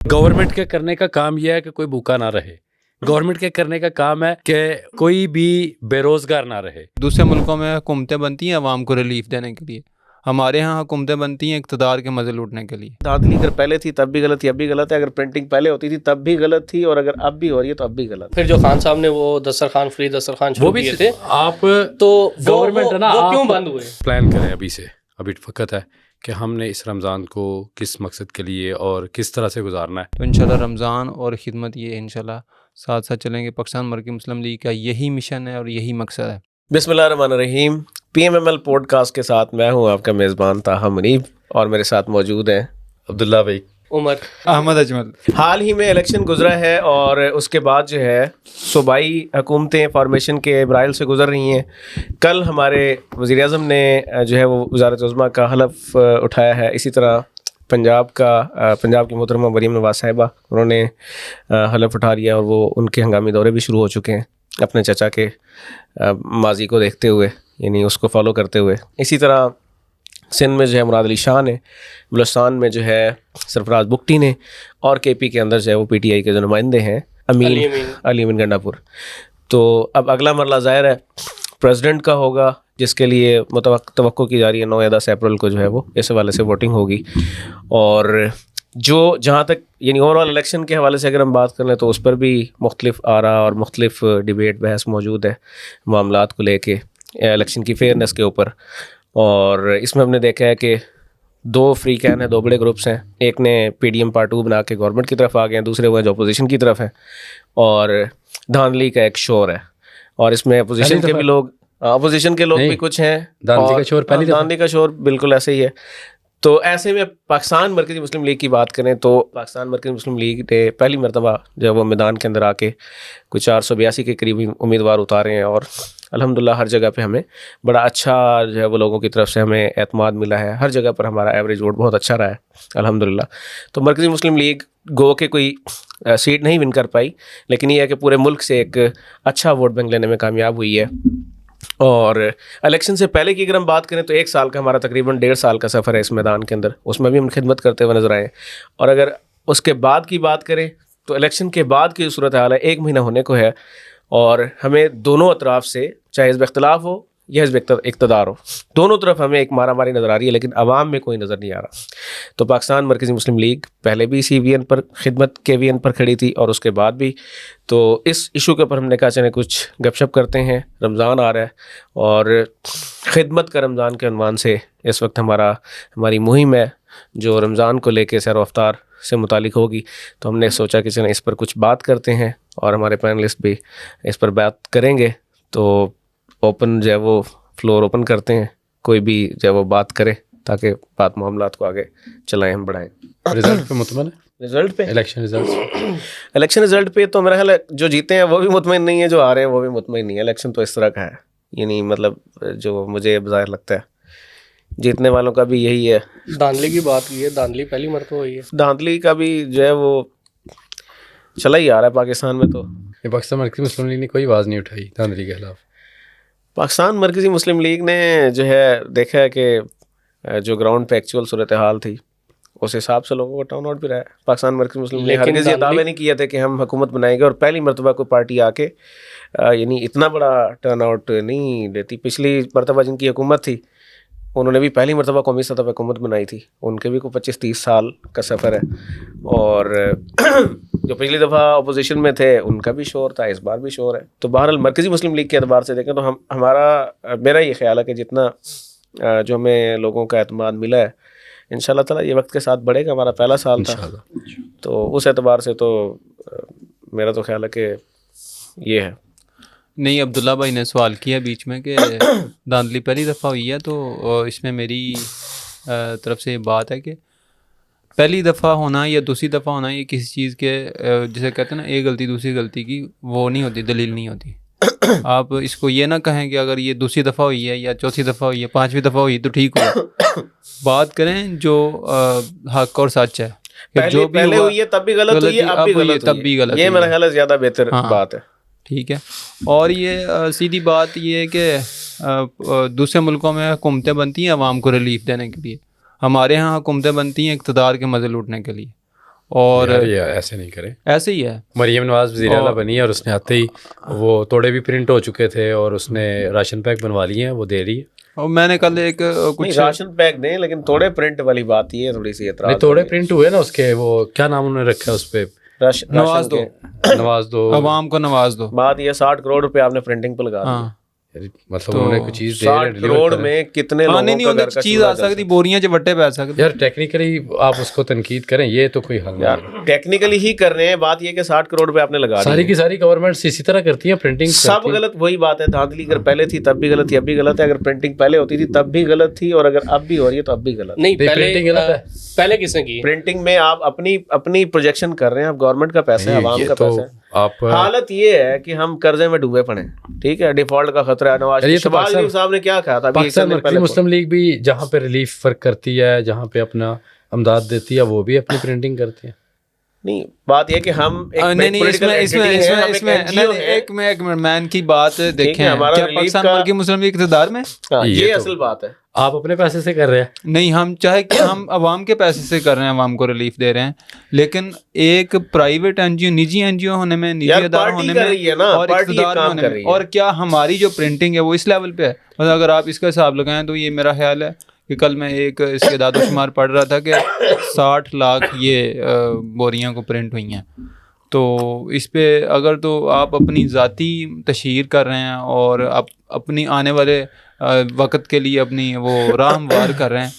Government کے کرنے کا کام یہ ہے کہ کوئی بھوکا نہ رہے. گورنمنٹ کے کرنے کا کام ہے کہ کوئی بھی بے روزگار نہ رہے. دوسرے ملکوں میں حکومتیں بنتی ہیں عوام کو ریلیف دینے کے لیے، ہمارے ہاں حکومتیں بنتی ہیں اقتدار کے مزے لوٹنے کے لیے. دھاندلی اگر پہلے تھی تب بھی غلط تھی، اب بھی غلط ہے. اگر پرنٹنگ پہلے ہوتی تھی تب بھی غلط تھی، اور اگر اب بھی ہو رہی ہے تو اب بھی غلط. پھر جو خان صاحب نے وہ دسترخوان فری دسترخوان شروع کیے تھے، آپ تو گورنمنٹ ہے نا، وہ کیوں آپ بند ہوئے؟ پلان کریں ابھی سے. ابھی وقت ہے کہ ہم نے اس رمضان کو کس مقصد کے لیے اور کس طرح سے گزارنا ہے. تو انشاءاللہ رمضان اور خدمت یہ انشاءاللہ ساتھ ساتھ چلیں گے. پاکستان مرکزی مسلم لیگ کا یہی مشن ہے اور یہی مقصد ہے. بسم اللہ الرحمن الرحیم. P M M L podcast کے ساتھ میں ہوں آپ کا میزبان طاہا منیب، اور میرے ساتھ موجود ہیں عبداللہ بھائی، عمر، احمد اجمل. حال ہی میں الیکشن گزرا ہے اور اس کے بعد جو ہے صوبائی حکومتیں فارمیشن کے مراحل سے گزر رہی ہیں. کل ہمارے وزیر اعظم نے جو ہے وہ وزارت عظمیٰ کا حلف اٹھایا ہے. اسی طرح پنجاب کی محترمہ مریم نواز صاحبہ، انہوں نے حلف اٹھا لیا، اور وہ ان کے ہنگامی دورے بھی شروع ہو چکے ہیں اپنے چچا کے ماضی کو دیکھتے ہوئے، یعنی اس کو فالو کرتے ہوئے. اسی طرح سندھ میں جو ہے مراد علی شاہ نے، بلوچستان میں جو ہے سرفراز بگٹی نے، اور کے پی کے اندر جو ہے وہ پی ٹی آئی کے جو نمائندے ہیں علی امین گنڈا پور. تو اب اگلا مرحلہ ظاہر ہے پریزیڈنٹ کا ہوگا، جس کے لیے توقع کی جا رہی ہے 9 یا 10 اپریل کو جو ہے وہ اس حوالے سے ووٹنگ ہوگی. اور جہاں تک یعنی اوور آل الیکشن کے حوالے سے اگر ہم بات کر لیں تو اس پر بھی مختلف آراء اور مختلف ڈیبیٹ بحث موجود ہے معاملات کو لے کے، الیکشن کی فیئرنیس کے اوپر. اور اس میں ہم نے دیکھا ہے کہ 2 فری کین ہیں، 2 بڑے گروپس ہیں. ایک نے پی ڈی ایم پارٹ 2 بنا کے گورنمنٹ کی طرف آ گئے ہیں، دوسرے وہ ہیں جو اپوزیشن کی طرف ہیں. اور دھاندلی کا ایک شور ہے، اور اس میں اپوزیشن کے لوگ بھی کچھ ہیں. دھاندلی کا شور بالکل ایسے ہی ہے. تو ایسے میں پاکستان مرکزی مسلم لیگ کی بات کریں تو پاکستان مرکزی مسلم لیگ نے پہلی مرتبہ جو وہ میدان کے اندر آ کے کوئی 482 کے قریب امیدوار اتارے ہیں، اور الحمدللہ ہر جگہ پہ ہمیں بڑا اچھا جو ہے وہ لوگوں کی طرف سے ہمیں اعتماد ملا ہے. ہر جگہ پر ہمارا ایوریج ووٹ بہت اچھا رہا ہے الحمدللہ. تو مرکزی مسلم لیگ گو کہ کوئی سیٹ نہیں ون کر پائی، لیکن یہ ہے کہ پورے ملک سے ایک اچھا ووٹ بینک لینے میں کامیاب ہوئی ہے. اور الیکشن سے پہلے کی اگر ہم بات کریں تو 1 سال کا ہمارا تقریباً 1.5 سال کا سفر ہے اس میدان کے اندر، اس میں بھی ہم خدمت کرتے ہوئے نظر آئے. اور اگر اس کے بعد کی بات کریں تو الیکشن کے بعد کی جو صورتحال ہے 1 مہینہ ہونے کو ہے، اور ہمیں دونوں اطراف سے، چاہے حزب اختلاف ہو یا حزب اقتدار ہو، دونوں طرف ہمیں ایک مارا ماری نظر آ رہی ہے، لیکن عوام میں کوئی نظر نہیں آ رہا. تو پاکستان مرکزی مسلم لیگ پہلے بھی اسی وی این پر خدمت کے وی این پر کھڑی تھی، اور اس کے بعد بھی. تو اس ایشو کے اوپر ہم نے کہا چلیں کچھ گپ شپ کرتے ہیں. رمضان آ رہا ہے، اور خدمت کا رمضان کے عنوان سے اس وقت ہماری مہم ہے جو رمضان کو لے کے سیر و افطار سے متعلق ہوگی. تو ہم نے سوچا کہ چلیں اس پر کچھ بات کرتے ہیں، اور ہمارے پینلسٹ بھی اس پر بات کریں گے. تو اوپن جو ہے وہ فلور اوپن کرتے ہیں، کوئی بھی جو ہے وہ بات کرے تاکہ بات معاملات کو آگے چلائیں، ہم بڑھائیں. رزلٹ پہ مطمئن ہے؟ رزلٹ پہ الیکشن رزلٹ پہ تو میرا خیال ہے جو جیتے ہیں وہ بھی مطمئن نہیں ہے، جو آ رہے ہیں وہ بھی مطمئن نہیں ہے. الیکشن تو اس طرح کا ہے، یعنی مطلب جو مجھے ظاہر لگتا ہے جیتنے والوں کا بھی یہی ہے. دھاندلی کی بات کی ہے، دھاندلی پہلی مرتبہ ہوئی ہے. دھاندلی کا بھی جو ہے وہ چلا ہی آ رہا ہے پاکستان میں. تو پاکستان مرکزی مسلم لیگ نے کوئی آواز نہیں اٹھائی دھاندلی کے خلاف. پاکستان مرکزی مسلم لیگ نے جو ہے دیکھا ہے کہ جو گراؤنڈ پہ ایکچوئل صورتحال تھی اس حساب سے لوگوں کو ٹرن آؤٹ بھی رہا ہے. پاکستان مرکزی مسلم لیگ ہرگز یہ دعوے نہیں کیا تھا کہ ہم حکومت بنائیں گے، اور پہلی مرتبہ کوئی پارٹی آ کے یعنی اتنا بڑا ٹرن آؤٹ نہیں لیتی. پچھلی مرتبہ جن کی حکومت تھی انہوں نے بھی پہلی مرتبہ قومی سطح پہ حکومت بنائی تھی، ان کے بھی کوئی 25-30 سال کا سفر ہے. اور جو پچھلی دفعہ اپوزیشن میں تھے ان کا بھی شور تھا، اس بار بھی شور ہے. تو بہرحال مرکزی مسلم لیگ کے اعتبار سے دیکھیں تو میرا یہ خیال ہے کہ جتنا جو ہمیں لوگوں کا اعتماد ملا ہے انشاءاللہ تعالیٰ یہ وقت کے ساتھ بڑھے گا. ہمارا پہلا سال تھا، تو اس اعتبار سے تو میرا تو خیال ہے کہ یہ ہے. نہیں، عبداللہ بھائی نے سوال کیا بیچ میں کہ دھاندلی پہلی دفعہ ہوئی ہے، تو اس میں میری طرف سے یہ بات ہے کہ پہلی دفعہ ہونا یا دوسری دفعہ ہونا یہ کسی چیز کے جسے کہتے ہیں نا ایک غلطی دوسری غلطی کی وہ نہیں ہوتی، دلیل نہیں ہوتی. آپ اس کو یہ نہ کہیں کہ اگر یہ دوسری دفعہ ہوئی ہے یا چوتھی دفعہ ہوئی ہے 5ویں دفعہ ہوئی ہے تو ٹھیک ہو. بات کریں جو حق اور سچ ہے. پہلے ہوئی ہے تب بھی غلط ہوئی ہے، اب بھی غلط تب بھی غلط، یہ میرا خیال ہے زیادہ بہتر بات ہے. ٹھیک ہے. اور یہ سیدھی بات یہ ہے کہ دوسرے ملکوں میں حکومتیں بنتی ہیں عوام کو ریلیف دینے کے لیے، ہمارے ہاں حکومتیں بنتی ہیں اقتدار کے مزے لوٹنے کے لیے. اور یہ ایسے نہیں کریں. ایسے ہی ہے. مریم نواز وزیر اعلیٰ بنی ہے اور اس نے آتے ہی وہ توڑے بھی پرنٹ ہو چکے تھے اور اس نے راشن پیک بنوا لیے ہیں, وہ دے رہی ہے. اور میں نے کل ایک کچھ راشن پیک دیں, لیکن توڑے پرنٹ والی بات یہ تھوڑی سی اعتراض. توڑے پرنٹ ہوئے نا اس کے, وہ کیا نام انہوں نے رکھا ہے اس پہ, نواز دو, نواز دو, عوام کو نواز دو. بات یہ 60 کروڑ روپے آپ نے پرنٹنگ پہ لگا دیا. مطلب انہوں نے کوئی چیز 60 کروڑ میں کتنے لوگوں کا گھر کا چیز آ سکتی, بوریاں چوٹے پہ آ سکتی. یار ٹیکنیکلی آپ اس کو تنقید کریں, یہ تو کوئی حل نہیں. ٹیکنیکلی ہی کر رہے ہیں, بات یہ کہ 60 کروڑ روپے آپ نے لگا ساری کی ساری گورنمنٹ اسی طرح کرتی ہیں پرنٹنگ, سب غلط. وہی بات ہے, دھاندلی اگر پہلے تھی تب بھی غلط تھی, اب بھی غلط ہے. اگر پرنٹنگ پہلے ہوتی تھی تب بھی غلط تھی, اور اگر اب بھی ہو رہی ہے تو اب بھی غلط. نہیں, پرنٹنگ غلط ہے. پہلے کس نے کی پرنٹنگ میں آپ اپنی پروجیکشن کر رہے ہیں, اب گورنمنٹ کا پیسہ ہے, عوام کا پیسہ ہے. آپ حالت یہ ہے کہ ہم قرضے میں ڈوبے پڑے, ٹھیک ہے, ڈیفالٹ کا خطرہ ہے. نواز شریف صاحب نے کیا کہا تھا, پاکستان مرکزی مسلم لیگ بھی جہاں پہ ریلیف ورک کرتی ہے, جہاں پہ اپنا امداد دیتی ہے, وہ بھی اپنی پرنٹنگ کرتی ہے. نہیں, بات یہ کہ ہم ایک مین کی بات دیکھیں, کیا پاکستان مرکزی مسلم لیگ اقتدار میں, یہ اصل بات ہے. آپ اپنے پیسے سے کر رہے ہیں. نہیں, ہم چاہے کہ ہم عوام کے پیسے سے کر رہے ہیں, عوام کو ریلیف دے رہے ہیں, لیکن ایک پرائیویٹ این جی او, نجی این جی او ہونے میں, نجی ادارہ ہونے میں اور اقتدار میں ہونے میں, اور کیا ہماری جو پرنٹنگ ہے وہ اس لیول پہ ہے. مطلب اگر آپ اس کا حساب لگائیں تو یہ میرا خیال ہے کہ کل میں ایک اس کے اعداد و شمار پڑھ رہا تھا کہ 60 لاکھ یہ بوریاں کو پرنٹ ہوئی ہیں. تو اس پہ اگر تو آپ اپنی ذاتی تشہیر کر رہے ہیں اور اپنی آنے والے وقت کے لیے اپنی وہ راہ ہموار کر رہے ہیں,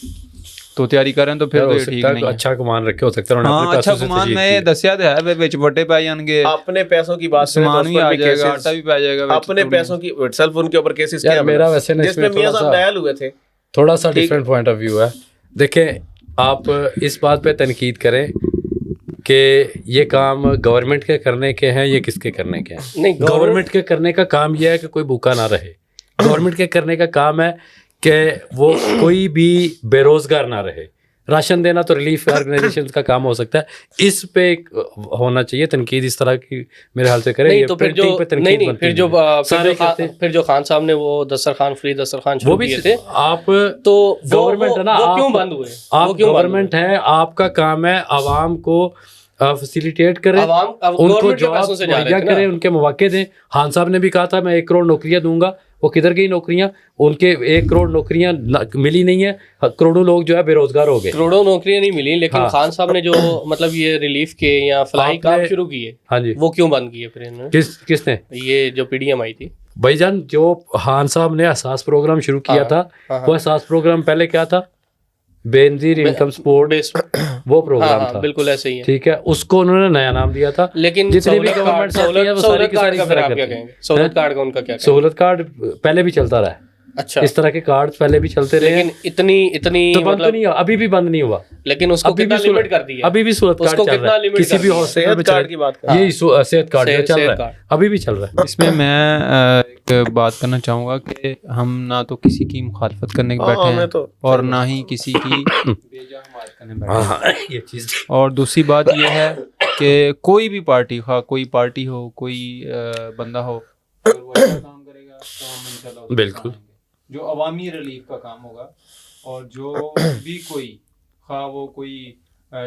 تو تیاری کر رہے ہیں, تو پھر تو ٹھیک نہیں ہے. اچھا گمان رکھے ہو سکتا ہے. ہاں, اچھا گمان میں دسیا تو ہے, وچ بٹے پہ جان گے, اپنے پیسوں کی بات سامان بھی آ جائے گا, آٹا بھی پہ جائے گا, اپنے پیسوں کی سیلف ان کے اوپر کیسز کیا میرا ویسے جس میں میاں صاحب ڈائل ہوئے تھے. تھوڑا سا ڈفرینٹ پوائنٹ آف ویو ہے. دیکھیں, آپ اس بات پہ تنقید کریں کہ یہ کام گورنمنٹ کے کرنے کے ہیں یا کس کے کرنے کے ہیں. نہیں, گورنمنٹ کے کرنے کا کام یہ ہے کہ کوئی بھوکا نہ رہے. گورنمنٹ کے کرنے کا کام ہے کہ وہ کوئی بھی بے روزگار نہ رہے. راشن دینا تو ریلیف آرگنائزیشن کا کام ہو سکتا ہے, اس پہ ہونا چاہیے. تنقید اس طرح کی میرے حال سے کریں. نہیں تو پھر جو خان صاحب نے وہ دسترخوان فری دسترخوان شروع کیے تھے, آپ تو گورنمنٹ ہے نا, وہ کیوں بند ہوئے؟ آپ گورنمنٹ ہے, آپ کا کام ہے عوام کو فیسیلیٹیٹ کریں, ان کو جاب مہیا کریں, ان کے مواقع دیں. خان صاحب نے بھی کہا تھا میں 1 کروڑ نوکریاں دوں گا, وہ کدھر گئی نوکریاں؟ ان کے 1 کروڑ نوکریاں ملی نہیں ہیں, کروڑوں لوگ جو ہے بے روزگار ہو گئے. کروڑوں نوکریاں نہیں ملی, لیکن خان صاحب نے جو مطلب یہ ریلیف کے یا فلاحی کام شروع کیے, ہاں جی, وہ کیوں بند کیے پھر انہوں نے؟ کس نے؟ یہ جو پی ڈی ایم آئی تھی بھائی جان, جو خان صاحب نے احساس پروگرام شروع کیا تھا, وہ احساس پروگرام پہلے کیا تھا؟ بے نظیر انکم سپورٹ, وہ پروگرام تھا, بالکل ایسے ہی ہے, ٹھیک ہے. اس کو انہوں نے نیا نام دیا تھا. لیکن جتنی بھی گورنمنٹ سہولت کارڈ کا ان کا کیا؟ سہولت کارڈ پہلے بھی چلتا رہا ہے. اچھا, اس طرح کے کارڈ پہلے بھی چلتے رہے, لیکن اتنی بند نہیں ہوا, ابھی بھی بند نہیں ہوا, لیکن اس کو کتنا لمٹ کر دیا, ابھی بھی سہولت کارڈ چل رہا ہے. کسی بھی ہاسپٹل کارڈ کی بات کر, یہی صحت کارڈ چل رہا ہے, ابھی بھی چل رہا ہے. اس میں ایک بات کرنا چاہوں گا کہ ہم نہ تو کسی کی مخالفت کرنے کے بیٹھے ہیں اور نہ ہی کسی کی بیجا حمایت کرنے بیٹھے ہیں. اور دوسری بات یہ ہے کہ کوئی بھی پارٹی, خواہ کوئی پارٹی ہو, کوئی بندہ ہو, اگر وہ اچھا کام کرے گا تو ہم انشاءاللہ بالکل جو عوامی ریلیف کا کام ہوگا, اور جو بھی کوئی, خواہ وہ کوئی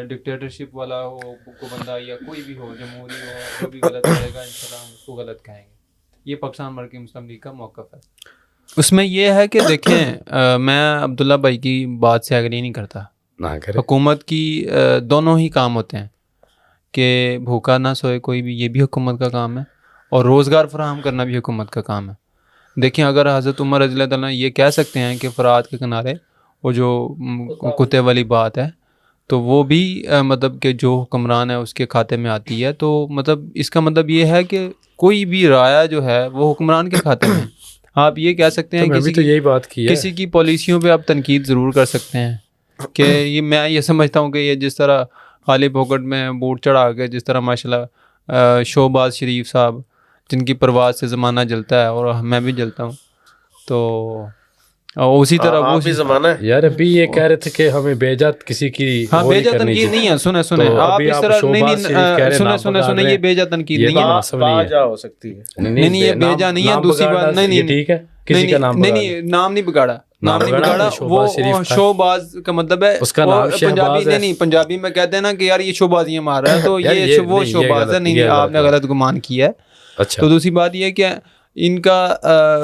ڈکٹیٹرشپ والا ہو کو بندہ یا کوئی بھی ہو, جمہوری ہو, جو بھی غلط کرے گا انشاءاللہ ہم اس کو غلط کہیں گے. یہ پاکستان مرکزی مسلم لیگ کا موقف ہے. اس میں یہ ہے کہ دیکھیں, میں عبداللہ بھائی کی بات سے ایگری نہیں کرتا. حکومت کی دونوں ہی کام ہوتے ہیں, کہ بھوکا نہ سوئے کوئی بھی, یہ بھی حکومت کا کام ہے, اور روزگار فراہم کرنا بھی حکومت کا کام ہے. دیکھیں, اگر حضرت عمر رضی اللہ تعالیٰ یہ کہہ سکتے ہیں کہ فرات کے کنارے وہ جو کتے والی بات ہے, تو وہ بھی مطلب کہ جو حکمران ہے اس کے کھاتے میں آتی ہے, تو مطلب اس کا مطلب یہ ہے کہ کوئی بھی رعایا جو ہے وہ حکمران کے کھاتے میں. آپ یہ کہہ سکتے ہیں کسی کی پالیسیوں پہ آپ تنقید ضرور کر سکتے ہیں, کہ یہ میں یہ سمجھتا ہوں کہ یہ جس طرح خالی پاکٹ میں بوٹ چڑھا کے, جس طرح ماشاءاللہ شہباز شریف صاحب جن کی پرواز سے زمانہ جلتا ہے اور میں بھی جلتا ہوں, تو اسی طرح وہ بھی زمانہ ہے. یار ابھی یہ کہہ رہے تھے کہ ہمیں بھیجا کسی کی, ہاں بھیجا تنقید نہیں ہے. سنیں آپ اس طرح سنیں یہ بھیجا تنقید نہیں ہے, باجا ہو سکتی ہے. نہیں یہ بھیجا نہیں ہے. دوسری بات, نہیں ٹھیک ہے, کسی کا نام نہیں, نام نہیں بگاڑا, نام نہیں بگاڑا, وہ شو باز کا مطلب ہے اس کا نام پنجابی نہیں, پنجابی میں کہتے ہیں نا کہ یار یہ شو بازیاں مار رہا ہے, تو یہ وہ شو باز ہے. نہیں, آپ نے غلط گمان کیا ہے. اچھا. تو دوسری بات یہ ہے کہ ان کا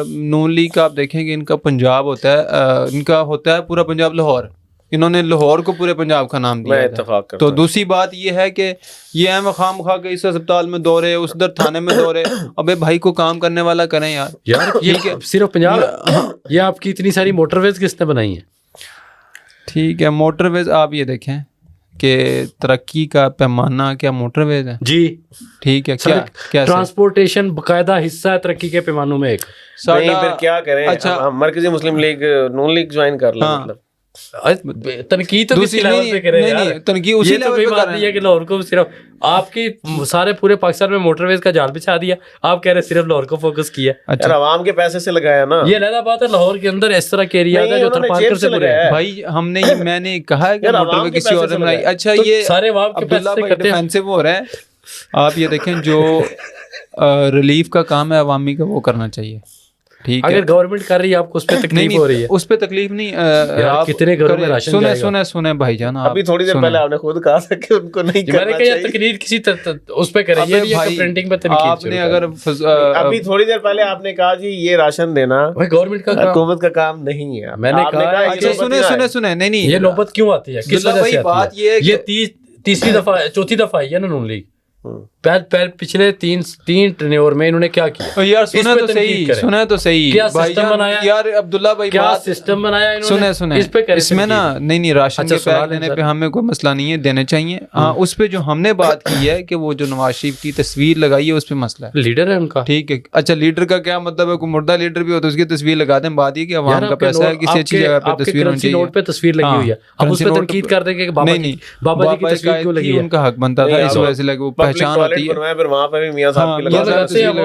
نون لیگ کا آپ دیکھیں کہ ان کا پنجاب ہوتا ہے, ان کا ہوتا ہے پورا پنجاب لاہور, انہوں نے لاہور کو پورے پنجاب کا نام دیا. اتفاق کرتا تو دوسری بات یہ ہے کہ یہ ایم خام خواہ کے اس اسپتال میں دورے, اس ادھر تھانے میں دورے. ابے بھائی کو کام کرنے والا کریں یار. یہ صرف پنجاب, یہ آپ کی اتنی ساری موٹر ویز کس نے بنائی ہیں؟ ٹھیک ہے, موٹر ویز آپ یہ دیکھیں کہ ترقی کا پیمانہ کیا موٹر ویز ہے جی. ٹھیک ہے, کیا ٹرانسپورٹیشن باقاعدہ حصہ ہے ترقی کے پیمانوں میں ایک. نہیں پھر کیا کریں, اچھا مرکزی مسلم لیگ نون لیگ جوائن کر لیں. مطلب تنقید تو کسی لیول پہ کرے یار, تنقید اسی لیول پہ کر رہے ہیں کہ لاہور کو صرف آپ کی سارے پورے پاکستان میں موٹر ویز کا جال بچھا دیا, آپ کہہ رہے صرف لاہور کو فوکس کیا. اچھا عوام کے پیسے سے لگایا نا, یہ علیحدہ بات ہے. لاہور کے اندر اس طرح کے ایریا ہے جو تھرپارکر سے برے ہیں بھائی. ہم نے میں نے کہا ہے کہ موٹر وے کسی اور نے بنائی. اچھا یہ سارے عوام کے پیسے سے کرتے ہیں. ڈیفینسو ہو رہا ہے. آپ یہ دیکھیں جو ریلیف کا کام ہے عوامی کا, وہ کرنا چاہیے. ٹھیک ہے, اگر گورنمنٹ کر رہی ہے آپ کو اس پہ تکلیف ہو رہی ہے, اس پہ تکلیف نہیں. آپ کتنے گھروں میں راشن جائے گا. سنیں بھائی جان, ابھی تھوڑی دیر پہلے آپ نے خود کہا تھا کہ ان کو نہیں کرنا چاہیے. تقریر کسی اس پہ کریں, یہ پرنٹنگ پہ تنقید. آپ نے اگر ابھی تھوڑی دیر پہلے آپ نے کہا جی یہ راشن دینا گورنمنٹ کا حکومت کا کام نہیں ہے. میں نے کہا سنیں نہیں یہ نوبت کیوں آتی ہے, کس وجہ سے آتی ہے. یہ تیسری دفعہ چوتھی دفعہ آئی ہے نا نون لیگ. پچھلے تین ٹرنیور میں انہوں نے کیا کیا یار. سنیں تو صحیح کیا سسٹم بنایا یار عبداللہ بھائی, کیا سسٹم بنایا انہوں نے. سنیں اس میں نا نہیں راشن کے پیک دینے پہ ہمیں کوئی مسئلہ نہیں ہے, دینے چاہیے. ہاں اس پہ جو ہم نے بات کی ہے کہ وہ جو نواز شریف کی تصویر لگائی ہے اس پہ مسئلہ ہے. لیڈر ہے ان کا. ٹھیک ہے, اچھا لیڈر کا کیا مطلب ہے, کوئی مردہ لیڈر بھی ہو تو اس کی تصویر لگا دیں. بات یہ کہ عوام کا پیسہ ہے, کسی اچھی جگہ پہ تصویر ہونی چاہیے. نوٹ پہ تصویر لگی ہوئی ہے, اب اس پہ تنقید کر دیں کہ بابا جی کی تصویر کیوں لگی ہے. ان کا حق بنتا تھا, اس وجہ سے لگے وہ پہچان ہوتی ہے.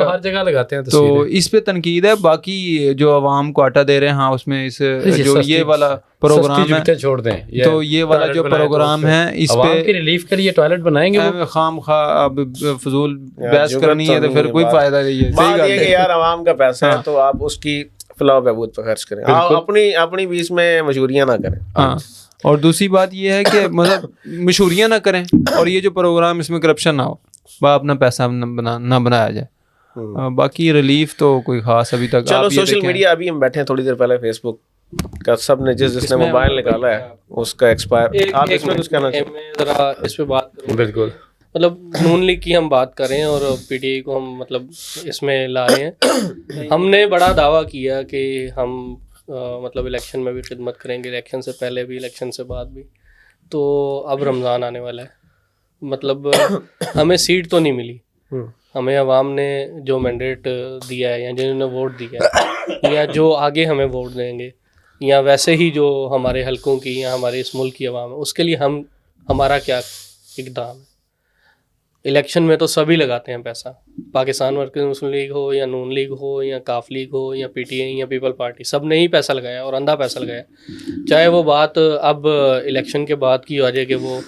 ہر جگہ لگاتے ہیں. تو اس پہ تنقید ہے. باقی جو عوام کو آٹا دے رہے ہیں, ہاں اس میں اس جو یہ والا پروگرام ہے چھوڑ دیں, تو یہ والا جو پروگرام ہے اس پہ ریلیف کے لیے ٹوائلٹ بنائیں گے. خام خواہ اب فضول بحث کرنی ہے تو پھر کوئی فائدہ نہیں ہے. صحیح بات ہے کہ یار عوام کا پیسہ ہے تو آپ اس کی فلاح و بہبود پہ خرچ کریں, اپنی بیچ میں مشہوریاں نہ کریں. ہاں, اور دوسری بات یہ ہے کہ مطلب مشہوریاں نہ کریں, اور یہ جو پروگرام اس میں کرپشن نہ ہو, اپنا پیسہ نہ بنایا جائے. باقی ریلیف تو کوئی خاص ابھی تک. چلو سوشل میڈیا, ابھی ہم بیٹھے ہیں تھوڑی دیر پہلے فیس بک کا, سب نے جس نے موبائل نکالا ہے اس کا ایکسپائر. آپ اس میں کچھ کہنا چاہتے ہیں؟ میں ذرا اس پہ بات کروں. بالکل, مطلب نون لیگ کی ہم بات کریں اور پی ٹی آئی کو ہم مطلب اس میں لا رہے ہیں. ہم نے بڑا دعویٰ کیا کہ ہم مطلب الیکشن میں بھی خدمت کریں گے, الیکشن سے پہلے بھی, الیکشن سے بعد بھی. تو اب رمضان آنے والا ہے, مطلب ہمیں سیٹ تو نہیں ملی, ہمیں عوام نے جو مینڈیٹ دیا ہے یا جنہوں نے ووٹ دیا ہے یا جو آگے ہمیں ووٹ دیں گے یا ویسے ہی جو ہمارے حلقوں کی یا ہمارے اس ملک کی عوام ہے, اس کے لیے ہمارا کیا اقدام ہے. الیکشن میں تو سبھی لگاتے ہیں پیسہ, پاکستان ورکرز مسلم لیگ ہو یا نون لیگ ہو یا کاف لیگ ہو یا پی ٹی آئی یا پیپل پارٹی, سب نے ہی پیسہ لگایا اور اندھا پیسہ لگایا. چاہے وہ بات اب الیکشن کے بعد کی وجہ کہ وہ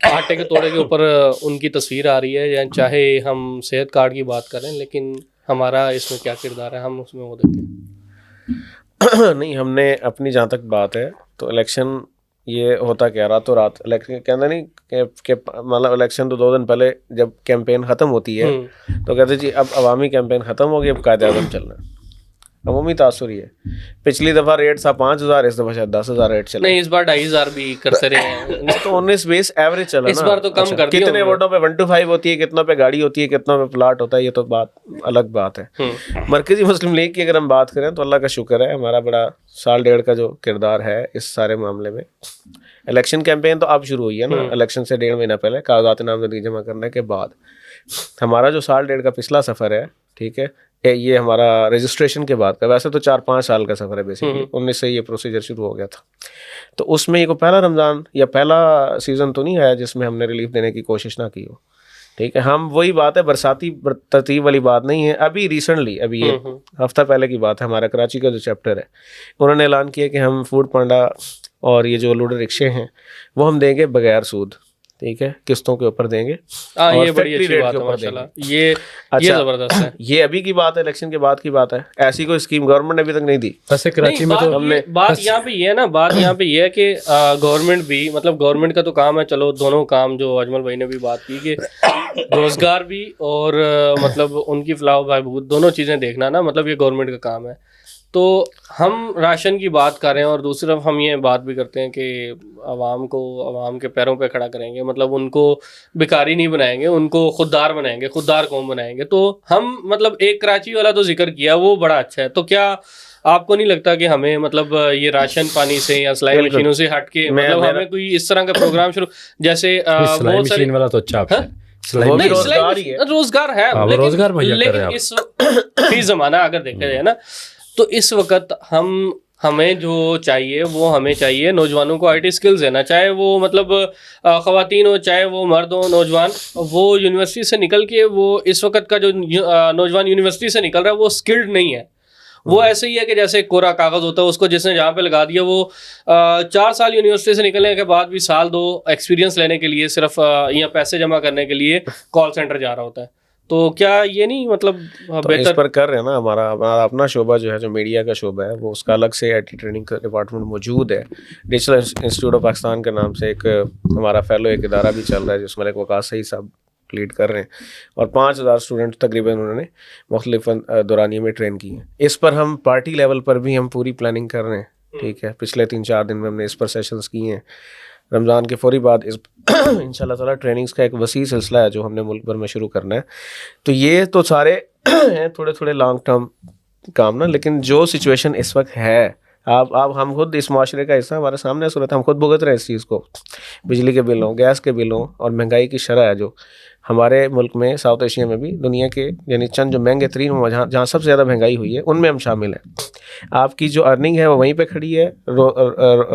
آٹے کے توڑے کے اوپر ان کی تصویر آ رہی ہے, یا چاہے ہم صحت کارڈ کی بات کریں, لیکن ہمارا اس میں کیا کردار ہے ہم اس میں وہ دیکھیں. نہیں, ہم نے اپنی جہاں تک بات ہے تو الیکشن یہ ہوتا کیا راتوں رات الیکشن کہتے نہیں کہ مطلب الیکشن تو 2 دن پہلے جب کیمپین ختم ہوتی ہے تو کہتے جی اب عوامی کیمپین ختم ہوگی, اب قائد اعظم چلنا ہے. عمومی تاثر یہ ہے. پچھلی دفعہ ریٹ تھا 5,000, اس دفعہ شاید 10,000 ریٹ چلا. نہیں, اس بار 2,500 بھی کرتے رہے ہیں. تو 19-20 ایوریج چلا. اس بار تو کم کر دیا. کتنے ووٹوں پہ 1 to 5 ہوتی ہے, کتنوں پہ گاڑی ہوتی ہے, کتنوں پہ پلاٹ ہوتا ہے, یہ تو بات الگ بات ہے. مرکزی مسلم لیگ کی اگر ہم بات کریں تو اللہ کا شکر ہے, ہمارا بڑا 1.5 کا جو کردار ہے اس سارے معاملے میں. الیکشن کیمپین تو اب شروع ہوئی ہے نا, الیکشن سے 1.5 مہینہ پہلے کاغذات نامزدگی جمع کرنے کے بعد. ہمارا جو 1.5 کا پچھلا سفر ہے, ٹھیک ہے, یہ ہمارا رجسٹریشن کے بعد کا, ویسے تو 4-5 سال کا سفر ہے بیسیکلی, 19 سے یہ پروسیجر شروع ہو گیا تھا. تو اس میں یہ کوئی پہلا رمضان یا پہلا سیزن تو نہیں آیا جس میں ہم نے ریلیف دینے کی کوشش نہ کی ہو. ٹھیک ہے, ہم وہی بات ہے, برساتی ترتیب والی بات نہیں ہے. ابھی ریسنٹلی, ابھی یہ ہفتہ پہلے کی بات ہے, ہمارا کراچی کا جو چیپٹر ہے انہوں نے اعلان کیا کہ ہم فوڈ پانڈا اور یہ جو لوڈر رکشے ہیں وہ ہم دیں گے بغیر سود. ٹھیک ہے, قسطوں کے اوپر دیں گے. ہاں اور یہ بڑی فیکٹری اچھی ریٹ بات کے ہے اوپر ماشاء دیں اللہ, گے. یہ اچھا زبردست ہے. یہ ابھی کی بات ہے, الیکشن کے بعد کی بات ہے. ایسی کوئی اسکیم گورنمنٹ نے ابھی تک نہیں دی. ویسے کراچی میں تو بات یہاں پہ یہ ہے نا, بات یہاں پہ یہ ہے کہ گورنمنٹ بھی, مطلب گورنمنٹ کا تو کام ہے, چلو دونوں کام جو اجمل بھائی نے بھی بات کی کہ روزگار بھی اور مطلب ان کی فلاح و بہبود دونوں چیزیں دیکھنا نا, مطلب یہ گورنمنٹ کا کام ہے. تو ہم راشن کی بات کر رہے ہیں اور دوسری طرف ہم یہ بات بھی کرتے ہیں کہ عوام کے پیروں پہ کھڑا کریں گے, مطلب ان کو بھکاری نہیں بنائیں گے, ان کو خوددار بنائیں گے, خوددار قوم بنائیں گے. تو ہم مطلب ایک کراچی والا تو ذکر کیا, وہ بڑا اچھا ہے. تو کیا آپ کو نہیں لگتا کہ ہمیں مطلب یہ راشن پانی سے یا سلائی مشینوں سے ہٹ کے مطلب ہمیں کوئی اس طرح کا پروگرام شروع, جیسے سلائی بہت سارے مشین والا تو اچھا آپشن, وہ بھی نہیں, روزگار ہی ہے. روزگار ہے, روزگار مہیا کر رہے ہیں لیکن اس فی زمانہ اگر دیکھا جائے نا, تو اس وقت ہمیں جو چاہیے وہ ہمیں چاہیے نوجوانوں کو آئی ٹی اسکلز دینا, چاہے وہ مطلب خواتین ہو چاہے وہ مرد ہو. نوجوان وہ یونیورسٹی سے نکل کے, وہ اس وقت کا جو نوجوان یونیورسٹی سے نکل رہا ہے وہ اسکلڈ نہیں ہے. وہ ایسے ہی ہے کہ جیسے کوڑا کاغذ ہوتا ہے, اس کو جس نے جہاں پہ لگا دیا, وہ 4 سال یونیورسٹی سے نکلنے کے بعد بھی 1-2 سال ایکسپیرینس لینے کے لیے صرف یا پیسے جمع کرنے کے لیے کال سینٹر جا رہا ہوتا ہے. تو کیا یہ نہیں مطلب بہتر اس پر کر رہے ہیں نا. ہمارا اپنا شعبہ جو ہے, جو میڈیا کا شعبہ ہے, وہ اس کا الگ سے آئی ٹی ٹریننگ کا ڈپارٹمنٹ موجود ہے. ڈیجیٹل انسٹیٹیوٹ آف پاکستان کے نام سے ایک ہمارا فیلو ایک ادارہ بھی چل رہا ہے, جس ملک وقاص صحیح صاحب لیڈ کر رہے ہیں, اور 5000 اسٹوڈنٹ تقریباً انہوں نے مختلف دورانیے میں ٹرین کی ہیں. اس پر ہم پارٹی لیول پر بھی ہم پوری پلاننگ کر رہے ہیں. ٹھیک ہے, پچھلے 3-4 دن میں ہم نے اس پر سیشنز کیے ہیں. رمضان کے فوری بعد ان شاء اللہ تعالیٰ ٹریننگز کا ایک وسیع سلسلہ ہے جو ہم نے ملک بھر میں شروع کرنا ہے. تو یہ تو سارے ہیں تھوڑے لانگ ٹرم کام نا, لیکن جو سچویشن اس وقت ہے, آپ ہم خود اس معاشرے کا حصہ, ہمارے سامنے صورت, ہم خود بھگت رہے ہیں اس چیز کو. بجلی کے بلوں, گیس کے بلوں اور مہنگائی کی شرح ہے جو ہمارے ملک میں, ساؤتھ ایشیا میں بھی, دنیا کے یعنی چند جو مہنگے ترین جہاں سب سے زیادہ مہنگائی ہوئی ہے ان میں ہم شامل ہیں. آپ کی جو ارننگ ہے وہ وہیں پہ کھڑی ہے,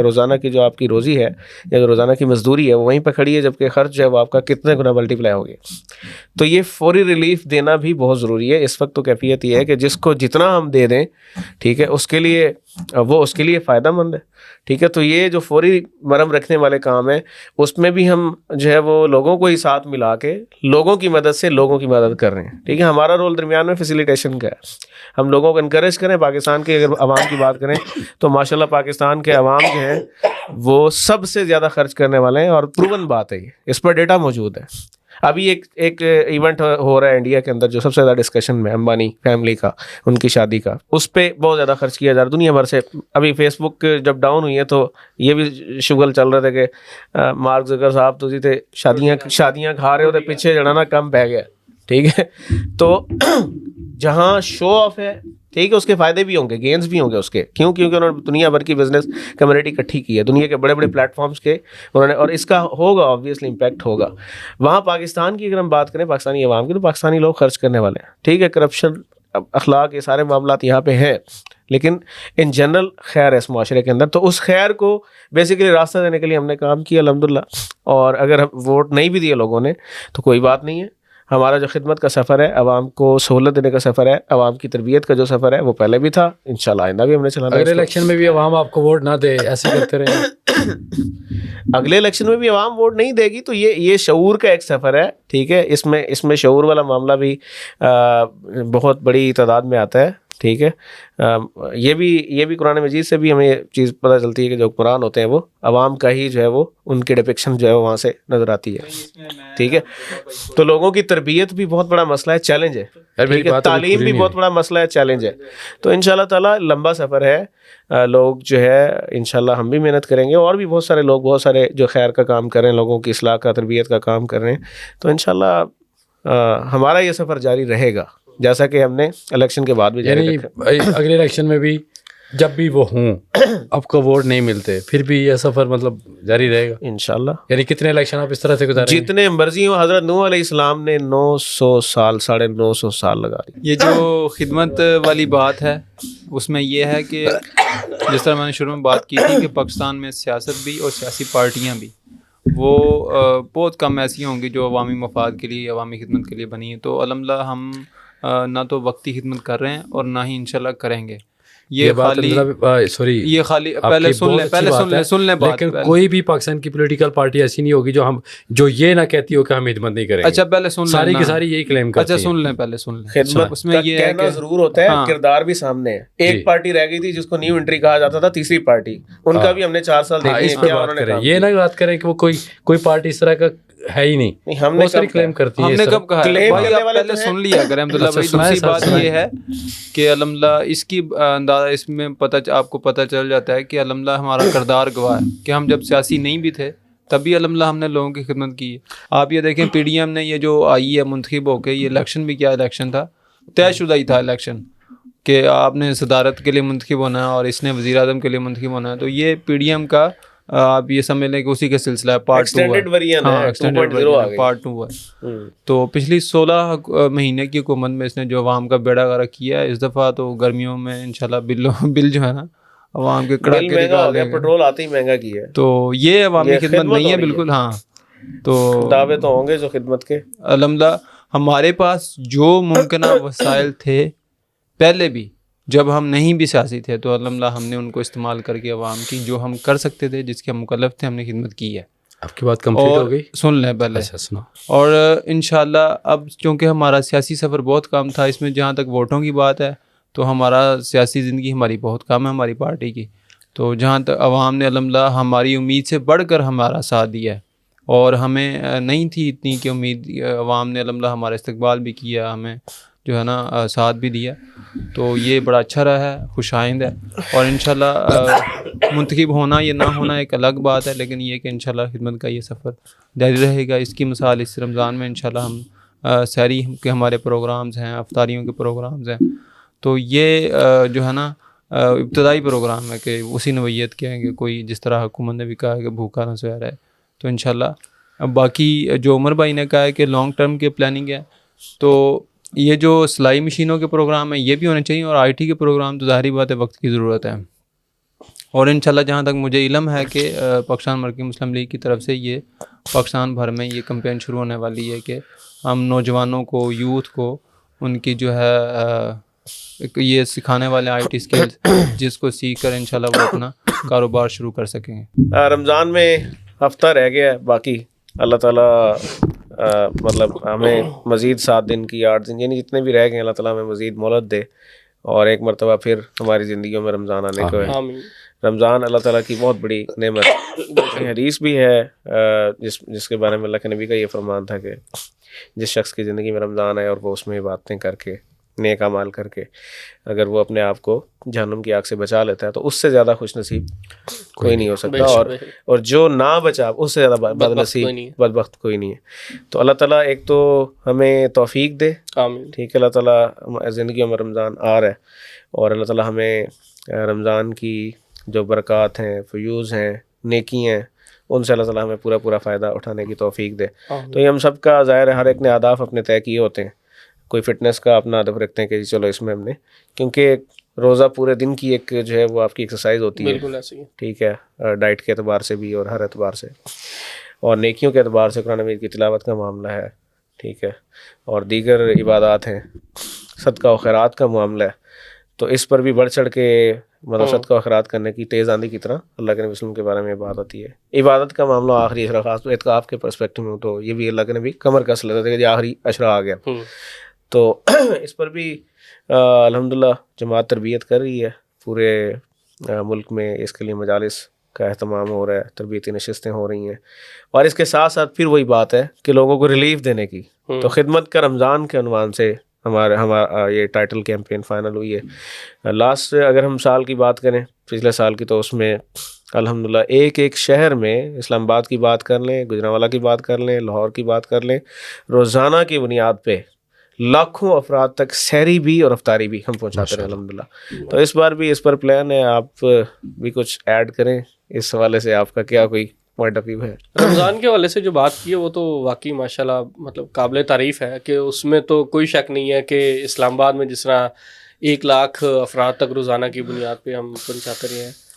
روزانہ کی جو آپ کی روزی ہے یا جو روزانہ کی مزدوری ہے وہ وہیں پہ کھڑی ہے, جبکہ خرچ جو ہے وہ آپ کا کتنے گنا ملٹی پلائی ہو گیا. تو یہ فوری ریلیف دینا بھی بہت ضروری ہے. اس وقت تو کیفیت یہ ہے کہ جس کو جتنا ہم دے دیں, ٹھیک ہے, اس کے لیے فائدہ مند ہے. ٹھیک ہے, تو یہ جو فوری مرہم رکھنے والے کام ہیں, اس میں بھی ہم جو ہے وہ لوگوں کو ہی ساتھ ملا کے لوگوں کی مدد سے لوگوں کی مدد کر رہے ہیں. ٹھیک ہے, ہمارا رول درمیان میں فیسیلیٹیشن کا ہے. ہم لوگوں کو انکریج کریں. پاکستان کے اگر عوام کی بات کریں تو ماشاءاللہ پاکستان کے عوام جو ہیں وہ سب سے زیادہ خرچ کرنے والے ہیں, اور پروون بات ہے, اس پر ڈیٹا موجود ہے. ابھی ایک ایونٹ ہو رہا ہے انڈیا کے اندر جو سب سے زیادہ ڈسکشن میں, امبانی فیملی کا, ان کی شادی کا, اس پہ بہت زیادہ خرچ کیا جا رہا ہے دنیا بھر سے. ابھی فیس بک جب ڈاؤن ہوئی ہے تو یہ بھی شغل چل رہے تھے کہ مارک زکر صاحب تو جی تھے شادیاں کھا رہے ہوتے, پیچھے جڑانا کم پہ گیا. ٹھیک ہے, تو جہاں شو آف ہے, ٹھیک ہے, اس کے فائدے بھی ہوں گے, گینز بھی ہوں گے اس کے. کیونکہ انہوں نے دنیا بھر کی بزنس کمیونٹی اکٹھی کی ہے, دنیا کے بڑے پلیٹ فارمز کے انہوں نے, اور اس کا ہوگا آبویسلی امپیکٹ ہوگا. وہاں پاکستان کی اگر ہم بات کریں, پاکستانی عوام کی, تو پاکستانی لوگ خرچ کرنے والے ہیں. ٹھیک ہے, کرپشن, اخلاق, یہ سارے معاملات یہاں پہ ہیں, لیکن ان جنرل خیر ہے اس معاشرے کے اندر. تو اس خیر کو بیسیکلی راستہ دینے کے لیے ہم نے کام کیا الحمدللہ. اور اگر ووٹ نہیں بھی دیے لوگوں نے تو کوئی بات نہیں ہے. ہمارا جو خدمت کا سفر ہے, عوام کو سہولت دینے کا سفر ہے, عوام کی تربیت کا جو سفر ہے, وہ پہلے بھی تھا, انشاءاللہ آئندہ بھی ہم نے چلانا ہے. اگلے الیکشن میں بھی عوام آپ کو ووٹ نہ دے, ایسے کرتے رہے. اگلے الیکشن میں بھی عوام ووٹ نہیں دے گی تو یہ شعور کا ایک سفر ہے. ٹھیک ہے, اس میں شعور والا معاملہ بھی بہت بڑی تعداد میں آتا ہے. ٹھیک ہے, یہ بھی قرآن مجید سے بھی ہمیں یہ چیز پتہ چلتی ہے کہ جو قرآن ہوتے ہیں وہ عوام کا ہی جو ہے وہ ان کی ڈپکشن جو ہے وہاں سے نظر آتی ہے. ٹھیک ہے, تو لوگوں کی تربیت بھی بہت بڑا مسئلہ ہے, چیلنج ہے. تعلیم بھی بہت بڑا مسئلہ ہے, چیلنج ہے. تو انشاءاللہ تعالیٰ لمبا سفر ہے. لوگ جو ہے انشاءاللہ ہم بھی محنت کریں گے, اور بھی بہت سارے لوگ بہت سارے جو خیر کا کام کر رہے ہیں, لوگوں کی اصلاح کا, تربیت کا کام کر رہے ہیں. تو انشاءاللہ ہمارا یہ سفر جاری رہے گا, جیسا کہ ہم نے الیکشن کے بعد بھی جاری رکھا. اگلے الیکشن میں بھی جب بھی وہ ہوں, آپ کو ووٹ نہیں ملتے, پھر بھی یہ سفر مطلب جاری رہے گا انشاءاللہ. یعنی کتنے الیکشن آپ اس طرح سے گزاریں گے؟ جتنے مرضی ہوں. حضرت نوح علیہ السلام نے 900 سال 950 سال لگا دی. یہ جو خدمت والی بات ہے اس میں یہ ہے کہ جس طرح میں نے شروع میں بات کی تھی کہ پاکستان میں سیاست بھی اور سیاسی پارٹیاں بھی وہ بہت کم ایسی ہوں گی جو عوامی مفاد کے لیے, عوامی خدمت کے لیے بنی ہیں. تو الحمدللہ ہم نہ تو وقتی خدمت کر رہے ہیں اور نہ ہی انشاءاللہ کریں گے, یہ خالی سوری یہ خالی پہلے سن لیں بات. لیکن کوئی بھی پاکستان کی پولیٹیکل پارٹی ایسی نہیں ہوگی جو یہ نہ کہتی ہو کہ ہم خدمت نہیں کریں گے. اچھا پہلے سن لیں, ساری کی ساری یہی کلیم کرتی ہیں. اچھا سن لیں, پہلے سن لیں. خدمت اس میں یہ کہنا ضرور ہوتا ہے, کردار بھی سامنے ہے. ایک پارٹی رہ گئی تھی جس کو نیو انٹری کہا جاتا تھا, تیسری پارٹی, ان کا بھی ہم نے 4 سال دیکھے. یہ نہ بات کریں کہ وہ کوئی پارٹی اس طرح کا ہے ہی نہیں. ہم نے ساری کلیم کرتی ہے. ہم نے کب کہا ہے بھائی, آپ پہلے سن لیا کریں عبداللہ بھائی. دوسری بات یہ ہے کہ الحمدللہ اس کی اندازہ اس میں آپ کو پتہ چل جاتا ہے کہ الحمدللہ ہمارا کردار گواہ ہے کہ ہم جب سیاسی نہیں بھی تھے تبھی الحمدللہ ہم نے لوگوں کی خدمت کی ہے. آپ یہ دیکھیں پی ڈی ایم نے یہ جو آئی ہے منتخب ہو کے, یہ الیکشن بھی کیا الیکشن تھا, طے شدہ ہی تھا الیکشن کہ آپ نے صدارت کے لیے منتخب ہونا ہے اور اس نے وزیر اعظم کے لیے منتخب ہونا ہے. تو یہ پی ڈی ایم کا آپ یہ سمجھ لیں کہ اسی کا سلسلہ ہے, پارٹ 2 ہے, پارٹ 2 ہے. تو پچھلی 16 مہینے کی حکومت میں اس نے جو عوام کا بیڑا غرق کیا ہے, اس دفعہ تو گرمیوں میں انشاءاللہ بل جو ہے نا عوام کے کڑاکے مہنگا ہو گیا, پیٹرول آتے ہی مہنگا کیا ہے. تو یہ عوامی خدمت نہیں ہے بالکل. ہاں تو دعوے تو ہوں گے جو خدمت کے. الحمدللہ ہمارے پاس جو ممکنہ وسائل تھے پہلے بھی جب ہم نہیں بھی سیاسی تھے, تو الحمدللہ ہم نے ان کو استعمال کر کے عوام کی جو ہم کر سکتے تھے, جس کے ہم مکلف تھے, ہم نے خدمت کی ہے. آپ کی بات کمپلیٹ ہو گئی, سن لیں پہلے. سنو. اور انشاءاللہ اب چونکہ ہمارا سیاسی سفر بہت کم تھا, اس میں جہاں تک ووٹوں کی بات ہے تو ہمارا سیاسی زندگی ہماری بہت کم ہے ہماری پارٹی کی. تو جہاں تک عوام نے الحمدللہ ہماری امید سے بڑھ کر ہمارا ساتھ دیا ہے, اور ہمیں نہیں تھی اتنی کہ امید, عوام نے الحمدللہ ہمارا استقبال بھی کیا, ہمیں جو ہے نا ساتھ بھی دیا. تو یہ بڑا اچھا رہا ہے, خوش آئند ہے. اور انشاءاللہ منتخب ہونا یا نہ ہونا ایک الگ بات ہے, لیکن یہ کہ انشاءاللہ خدمت کا یہ سفر جاری رہے گا. اس کی مثال اس رمضان میں انشاءاللہ ہم سحری کے ہمارے پروگرامز ہیں, افطاریوں کے پروگرامز ہیں. تو یہ جو ہے نا ابتدائی پروگرام ہے کہ اسی نوعیت کے ہیں کہ کوئی جس طرح حکومت نے بھی کہا ہے کہ بھوکا نہ سویا رہے. تو انشاءاللہ اب باقی جو عمر بھائی نے کہا ہے کہ لانگ ٹرم کے پلاننگ ہے, تو یہ جو سلائی مشینوں کے پروگرام ہیں یہ بھی ہونے چاہیے, اور آئی ٹی کے پروگرام تو ظاہری بات ہے وقت کی ضرورت ہے. اور انشاءاللہ جہاں تک مجھے علم ہے کہ پاکستان مرکزی مسلم لیگ کی طرف سے یہ پاکستان بھر میں یہ کمپین شروع ہونے والی ہے کہ ہم نوجوانوں کو, یوتھ کو, ان کی جو ہے یہ سکھانے والے آئی ٹی اسکلز جس کو سیکھ کر انشاءاللہ وہ اپنا کاروبار شروع کر سکیں گے. رمضان میں ہفتہ رہ گیا ہے باقی, اللہ تعالیٰ مطلب ہمیں مزید 7 دن کی 8 دن یعنی جتنے بھی رہ گئے اللہ تعالیٰ ہمیں مزید مہلت دے, اور ایک مرتبہ پھر ہماری زندگیوں میں رمضان آنے کو ہے. رمضان اللہ تعالیٰ کی بہت بڑی نعمت. حدیث بھی ہے جس کے بارے میں اللہ کے نبی کا یہ فرمان تھا کہ جس شخص کی زندگی میں رمضان آئے اور وہ اس میں باتیں کر کے نیک اعمال کر کے اگر وہ اپنے آپ کو جہنم کی آگ سے بچا لیتا ہے تو اس سے زیادہ خوش نصیب کوئی نہیں ہو سکتا, اور جو نہ بچا اس سے زیادہ بد نصیب بدبخت کوئی نہیں ہے. تو اللہ تعالیٰ ایک تو ہمیں توفیق دے, ٹھیک ہے, اللہ تعالیٰ زندگیوں میں رمضان آ رہا ہے, اور اللہ تعالیٰ ہمیں رمضان کی جو برکات ہیں, فیوز ہیں, نیکی ہیں, ان سے اللہ تعالیٰ ہمیں پورا فائدہ اٹھانے کی توفیق دے. تو یہ ہم سب کا ظاہر ہے, ہر ایک نے اہداف اپنے طے کیے ہوتے ہیں. کوئی فٹنس کا اپنا ہدف رکھتے ہیں کہ چلو اس میں ہم نے, کیونکہ روزہ پورے دن کی ایک جو ہے وہ آپ کی ایکسرسائز ہوتی ہے, بالکل ایسے ہی, ٹھیک ہے, ڈائٹ کے اعتبار سے بھی اور ہر اعتبار سے, اور نیکیوں کے اعتبار سے قرآن مجید کی تلاوت کا معاملہ ہے, ٹھیک ہے, اور دیگر عبادات ہیں, صدقہ و خیرات کا معاملہ ہے. تو اس پر بھی بڑھ چڑھ کے مطلب صدقہ و خیرات کرنے کی تیز آندھی کی طرح اللہ کے نبی وسلم کے بارے میں بات آتی ہے. عبادت کا معاملہ آخری اشرا, خاص تو اعتکاف کے پرسپیکٹو میں تو یہ بھی اللہ کے نبی کمر کس لیتے تھے کہ آخری اشرا آ گیا. تو اس پر بھی الحمدللہ جماعت تربیت کر رہی ہے, پورے ملک میں اس کے لیے مجالس کا اہتمام ہو رہا ہے, تربیتی نشستیں ہو رہی ہیں, اور اس کے ساتھ ساتھ پھر وہی بات ہے کہ لوگوں کو ریلیف دینے کی. تو خدمت کا رمضان کے عنوان سے ہمارا یہ ٹائٹل کیمپین فائنل ہوئی ہے. لاسٹ اگر ہم سال کی بات کریں, پچھلے سال کی, تو اس میں الحمدللہ ایک شہر میں اسلام آباد کی بات کر لیں, گجرانوالہ کی بات کر لیں, لاہور کی بات کر لیں, روزانہ کی بنیاد پہ لاکھوں افراد تک سحری بھی اور افطاری بھی ہم پہنچاتے رہے الحمدللہ. تو اس بار بھی اس پر پلان ہے, آپ بھی کچھ ایڈ کریں اس حوالے سے, آپ کا کیا کوئی پوائنٹ آف ویو ہے؟ رمضان کے حوالے سے جو بات کی ہے وہ تو واقعی ماشاءاللہ مطلب قابل تعریف ہے, کہ اس میں تو کوئی شک نہیں ہے کہ اسلام آباد میں جس طرح 1 لاکھ افراد تک روزانہ کی بنیاد پہ ہم پہنچاتے رہے ہیں,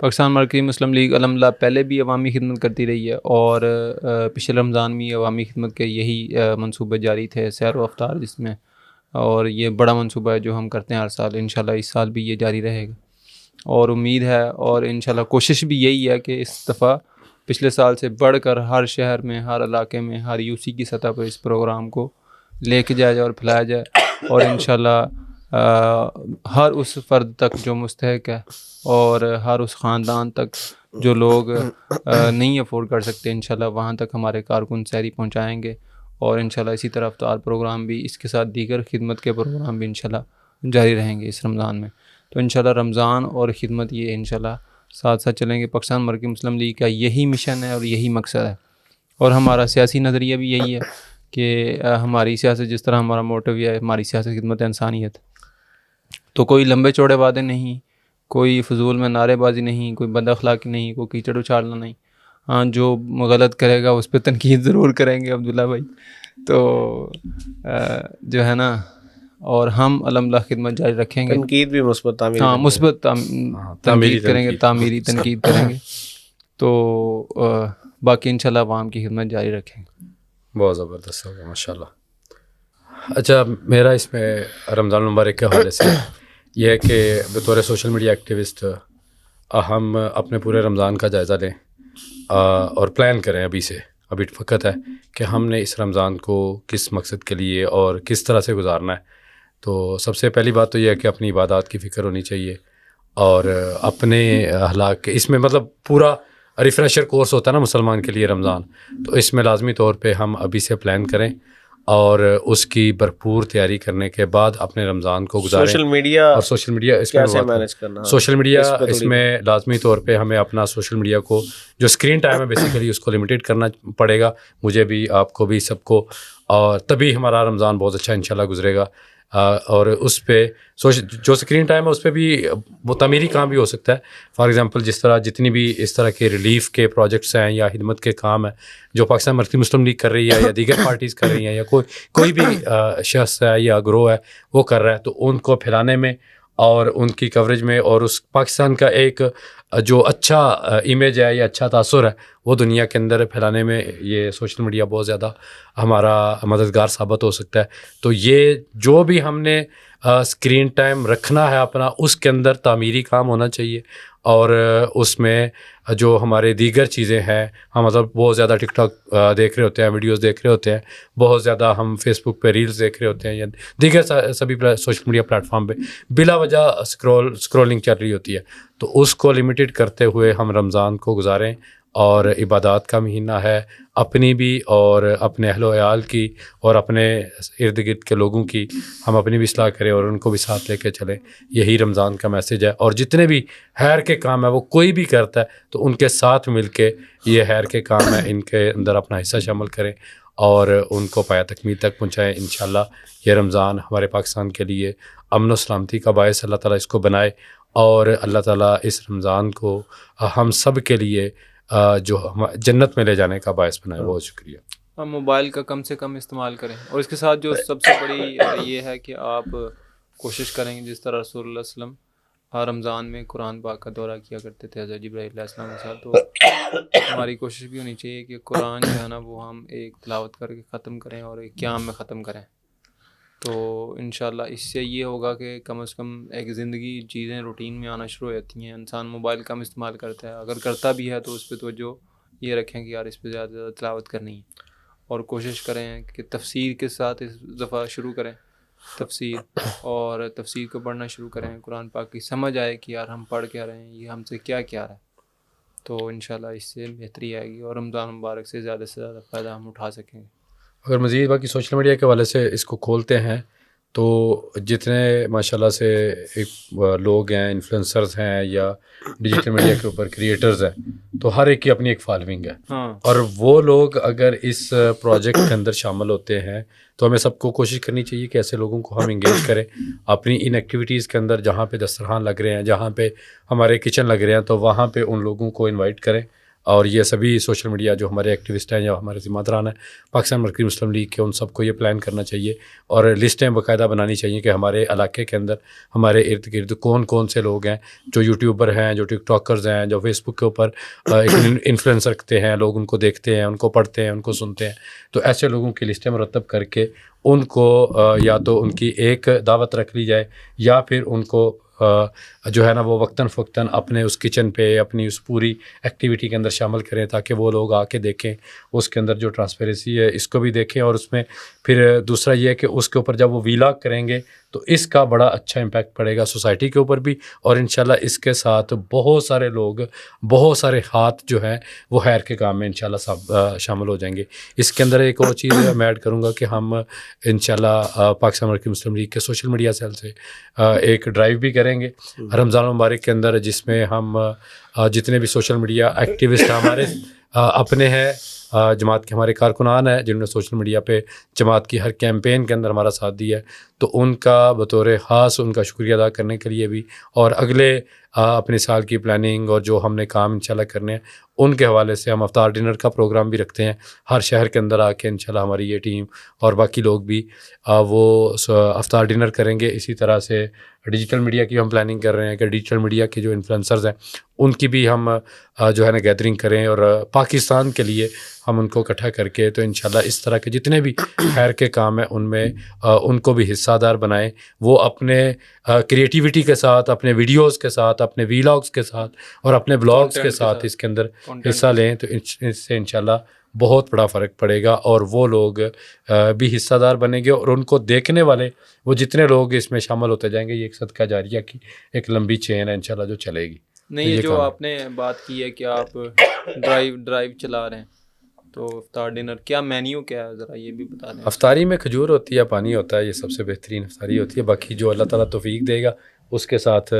پاکستان مرکزی مسلم لیگ الحمدللہ پہلے بھی عوامی خدمت کرتی رہی ہے، اور پچھلے رمضان میں عوامی خدمت کے یہی منصوبے جاری تھے، سیر و افطار جس میں، اور یہ بڑا منصوبہ ہے جو ہم کرتے ہیں ہر سال، انشاءاللہ اس سال بھی یہ جاری رہے گا، اور امید ہے اور انشاءاللہ کوشش بھی یہی ہے کہ اس دفعہ پچھلے سال سے بڑھ کر ہر شہر میں، ہر علاقے میں، ہر یوسی کی سطح پر اس پروگرام کو لے کے جایا جائے اور پھیلایا جائے، اور انشاءاللہ ہر اس فرد تک جو مستحق ہے اور ہر اس خاندان تک جو لوگ نہیں افورڈ کر سکتے، انشاءاللہ وہاں تک ہمارے کارکن سحری پہنچائیں گے، اور انشاءاللہ اسی طرح افطار پروگرام بھی، اس کے ساتھ دیگر خدمت کے پروگرام بھی انشاءاللہ جاری رہیں گے اس رمضان میں۔ تو انشاءاللہ رمضان اور خدمت یہ انشاءاللہ ساتھ ساتھ چلیں گے۔ پاکستان مرکزی مسلم لیگ کا یہی مشن ہے اور یہی مقصد ہے، اور ہمارا سیاسی نظریہ بھی یہی ہے کہ ہماری سیاست، جس طرح ہمارا موٹو ہے ہماری سیاست خدمت انسانیت، تو کوئی لمبے چوڑے وعدے نہیں، کوئی فضول میں نعرے بازی نہیں، کوئی بد اخلاقی نہیں، کوئی کیچڑ اچھالنا نہیں۔ ہاں جو غلط کرے گا اس پہ تنقید ضرور کریں گے عبداللہ بھائی، تو جو ہے نا، اور ہم الحمدللہ خدمت جاری رکھیں گے، تنقید بھی مثبت تعمیر، ہاں مثبت تنقید کریں گے، تعمیری تنقید کریں گے، تو باقی انشاءاللہ عوام کی خدمت جاری رکھیں گے۔ بہت زبردست ہوگا ماشاء اللہ۔ اچھا، میرا اس میں رمضان المبارک کے حوالے سے یہ ہے کہ بطور سوشل میڈیا ایکٹیوسٹ ہم اپنے پورے رمضان کا جائزہ لیں اور پلان کریں ابھی وقت ہے کہ ہم نے اس رمضان کو کس مقصد کے لیے اور کس طرح سے گزارنا ہے۔ تو سب سے پہلی بات تو یہ ہے کہ اپنی عبادات کی فکر ہونی چاہیے، اور اپنے اخلاق کے، اس میں مطلب پورا ریفریشر کورس ہوتا ہے نا مسلمان کے لیے رمضان، تو اس میں لازمی طور پہ ہم ابھی سے پلان کریں اور اس کی بھرپور تیاری کرنے کے بعد اپنے رمضان کو گزاریں۔ سوشل میڈیا اور سوشل میڈیا اس میں کیسے مینیج کرنا، سوشل میڈیا اس میں لازمی طور پہ ہمیں اپنا سوشل میڈیا کو جو اسکرین ٹائم ہے بیسیکلی اس کو لمیٹیڈ کرنا پڑے گا، مجھے بھی، آپ کو بھی، سب کو، اور تبھی ہمارا رمضان بہت اچھا انشاءاللہ گزرے گا۔ اور اس پہ جو اسکرین ٹائم ہے اس پہ بھی وہ تعمیری کام بھی ہو سکتا ہے۔ فار ایگزامپل جس طرح جتنی بھی اس طرح کے ریلیف کے پروجیکٹس ہیں یا خدمت کے کام ہیں جو پاکستان مرکزی مسلم لیگ کر رہی ہے یا دیگر پارٹیز کر رہی ہیں یا کوئی بھی شخص ہے یا گروہ ہے وہ کر رہا ہے، تو ان کو پھیلانے میں اور ان کی کوریج میں، اور اس پاکستان کا ایک جو اچھا امیج ہے یا اچھا تاثر ہے وہ دنیا کے اندر پھیلانے میں یہ سوشل میڈیا بہت زیادہ ہمارا مددگار ثابت ہو سکتا ہے۔ تو یہ جو بھی ہم نے اسکرین ٹائم رکھنا ہے اپنا، اس کے اندر تعمیری کام ہونا چاہیے، اور اس میں جو ہمارے دیگر چیزیں ہیں، ہم مطلب بہت زیادہ ٹک ٹاک دیکھ رہے ہوتے ہیں، ویڈیوز دیکھ رہے ہوتے ہیں، بہت زیادہ ہم فیس بک پہ ریلز دیکھ رہے ہوتے ہیں یا دیگر سبھی سوشل میڈیا پلیٹ فارم پہ بلا وجہ اسکرولنگ چل رہی ہوتی ہے، تو اس کو لمیٹڈ کرتے ہوئے ہم رمضان کو گزاریں، اور عبادات کا مہینہ ہے، اپنی بھی اور اپنے اہل و عیال کی اور اپنے ارد گرد کے لوگوں کی ہم اپنی بھی اصلاح کریں اور ان کو بھی ساتھ لے کے چلیں۔ یہی رمضان کا میسیج ہے، اور جتنے بھی خیر کے کام ہے وہ کوئی بھی کرتا ہے تو ان کے ساتھ مل کے یہ خیر کے کام ہے ان کے اندر اپنا حصہ شامل کریں اور ان کو پایہ تکمیل تک پہنچائیں۔ انشاءاللہ یہ رمضان ہمارے پاکستان کے لیے امن و سلامتی کا باعث اللہ تعالیٰ اس کو بنائے، اور اللہ تعالیٰ اس رمضان کو ہم سب کے لیے جو جنت میں لے جانے کا باعث بنائے۔ بہت شکریہ۔ ہم موبائل کا کم سے کم استعمال کریں، اور اس کے ساتھ جو سب سے بڑی یہ ہے کہ آپ کوشش کریں گے، جس طرح رسول اللہ صلی اللہ علیہ وسلم ہر رمضان میں قرآن پاک کا دورہ کیا کرتے تھے حضرت جبرائیل علیہ السلام کے ساتھ، تو ہماری کوشش بھی ہونی چاہیے کہ قرآن جو ہے نا وہ ہم ایک تلاوت کر کے ختم کریں اور ایک قیام میں ختم کریں، تو انشاءاللہ اس سے یہ ہوگا کہ کم از کم ایک زندگی چیزیں روٹین میں آنا شروع ہو جاتی ہیں۔ انسان موبائل کم استعمال کرتا ہے، اگر کرتا بھی ہے تو اس پہ توجہ یہ رکھیں کہ یار اس پہ زیادہ سے زیادہ تلاوت کرنی ہے، اور کوشش کریں کہ تفسیر کے ساتھ اس دفعہ شروع کریں، تفسیر کو پڑھنا شروع کریں، قرآن پاک کی سمجھ آئے کہ یار ہم پڑھ کیا رہے ہیں، یہ ہم سے کیا کیا رہا ہے، تو انشاءاللہ اس سے بہتری آئے گی اور رمضان مبارک سے زیادہ فائدہ ہم اٹھا سکیں گے۔ اگر مزید باقی سوشل میڈیا کے حوالے سے اس کو کھولتے ہیں تو جتنے ماشاءاللہ سے ایک لوگ ہیں، انفلوئنسرز ہیں یا ڈیجیٹل میڈیا کے اوپر کریٹرز ہیں، تو ہر ایک کی اپنی ایک فالوئنگ ہے، اور وہ لوگ اگر اس پروجیکٹ کے اندر شامل ہوتے ہیں تو ہمیں سب کو کوشش کرنی چاہیے کہ ایسے لوگوں کو ہم انگیج کریں اپنی ان ایکٹیویٹیز کے اندر، جہاں پہ دسترخوان لگ رہے ہیں، جہاں پہ ہمارے کچن لگ رہے ہیں، تو وہاں پہ ان لوگوں کو انوائٹ کریں اور یہ سبھی سوشل میڈیا جو ہمارے ایکٹیوسٹ ہیں یا ہمارے ذمہ داران ہیں پاکستان مرکزی مسلم لیگ کے، ان سب کو یہ پلان کرنا چاہیے اور لسٹیں باقاعدہ بنانی چاہیے کہ ہمارے علاقے کے اندر ہمارے ارد گرد کون کون سے لوگ ہیں جو یوٹیوبر ہیں، جو ٹک ٹاکرز ہیں، جو فیس بک کے اوپر انفلوئنس رکھتے ہیں، لوگ ان کو دیکھتے ہیں، ان کو پڑھتے ہیں، ان کو سنتے ہیں. تو ایسے لوگوں کی لسٹیں مرتب کر کے ان کو یا تو ان کی ایک دعوت رکھ لی جائے یا پھر ان کو جو ہے نا وہ وقتاً فوقتاً اپنے اس کچن پہ اپنی اس پوری ایکٹیویٹی کے اندر شامل کریں تاکہ وہ لوگ آ کے دیکھیں اس کے اندر جو ٹرانسپیرنسی ہے اس کو بھی دیکھیں. اور اس میں پھر دوسرا یہ ہے کہ اس کے اوپر جب وہ ویلاگ کریں گے تو اس کا بڑا اچھا امپیکٹ پڑے گا سوسائٹی کے اوپر بھی، اور انشاءاللہ اس کے ساتھ بہت سارے لوگ، بہت سارے ہاتھ جو ہیں وہ خیر کے کام میں انشاءاللہ سب شامل ہو جائیں گے. اس کے اندر ایک اور چیز میں ایڈ کروں گا کہ ہم انشاءاللہ پاکستان مرکزی مسلم لیگ کے سوشل میڈیا سیل سے ایک ڈرائیو بھی کریں گے رمضان مبارک کے اندر، جس میں ہم جتنے بھی سوشل میڈیا ایکٹیوسٹ ہمارے اپنے ہیں، جماعت کے ہمارے کارکنان ہیں جنہوں نے سوشل میڈیا پہ جماعت کی ہر کیمپین کے اندر ہمارا ساتھ دیا ہے، تو ان کا بطور خاص ان کا شکریہ ادا کرنے کے لیے بھی، اور اگلے اپنے سال کی پلاننگ اور جو ہم نے کام انشاءاللہ کرنے ہیں ان کے حوالے سے ہم افطار ڈنر کا پروگرام بھی رکھتے ہیں ہر شہر کے اندر آ کے. انشاءاللہ ہماری یہ ٹیم اور باقی لوگ بھی وہ افطار ڈنر کریں گے. اسی طرح سے ڈیجیٹل میڈیا کی ہم پلاننگ کر رہے ہیں کہ ڈیجیٹل میڈیا کے جو انفلوئنسرز ہیں ان کی بھی ہم جو ہے نا گیدرنگ کریں اور پاکستان کے لیے ہم ان کو اکٹھا کر کے تو انشاءاللہ اس طرح کے جتنے بھی خیر کے کام ہیں ان میں ان کو بھی حصہ دار بنائیں. وہ اپنے کریٹیوٹی کے ساتھ، اپنے ویڈیوز کے ساتھ، اپنے ویلاگز کے ساتھ اور اپنے بلاگز کے ساتھ اس کے اندر حصہ لیں تو اس سے انشاءاللہ بہت بڑا فرق پڑے گا اور وہ لوگ بھی حصہ دار بنیں گے اور ان کو دیکھنے والے وہ جتنے لوگ اس میں شامل ہوتے جائیں گے. یہ ایک صدقہ جاریہ کی ایک لمبی چین ہے انشاءاللہ جو چلے گی. نہیں یہ جو آپ نے بات کی ہے کہ آپ ڈرائیو چلا رہے ہیں تو افطار ڈنر کیا مینیو کیا ہے ذرا یہ بھی بتا دیں. افطاری میں کھجور ہوتی ہے، پانی ہوتا ہے، یہ سب سے بہترین افطاری ہوتی ہے. باقی جو اللہ تعالیٰ توفیق دے گا اس کے ساتھ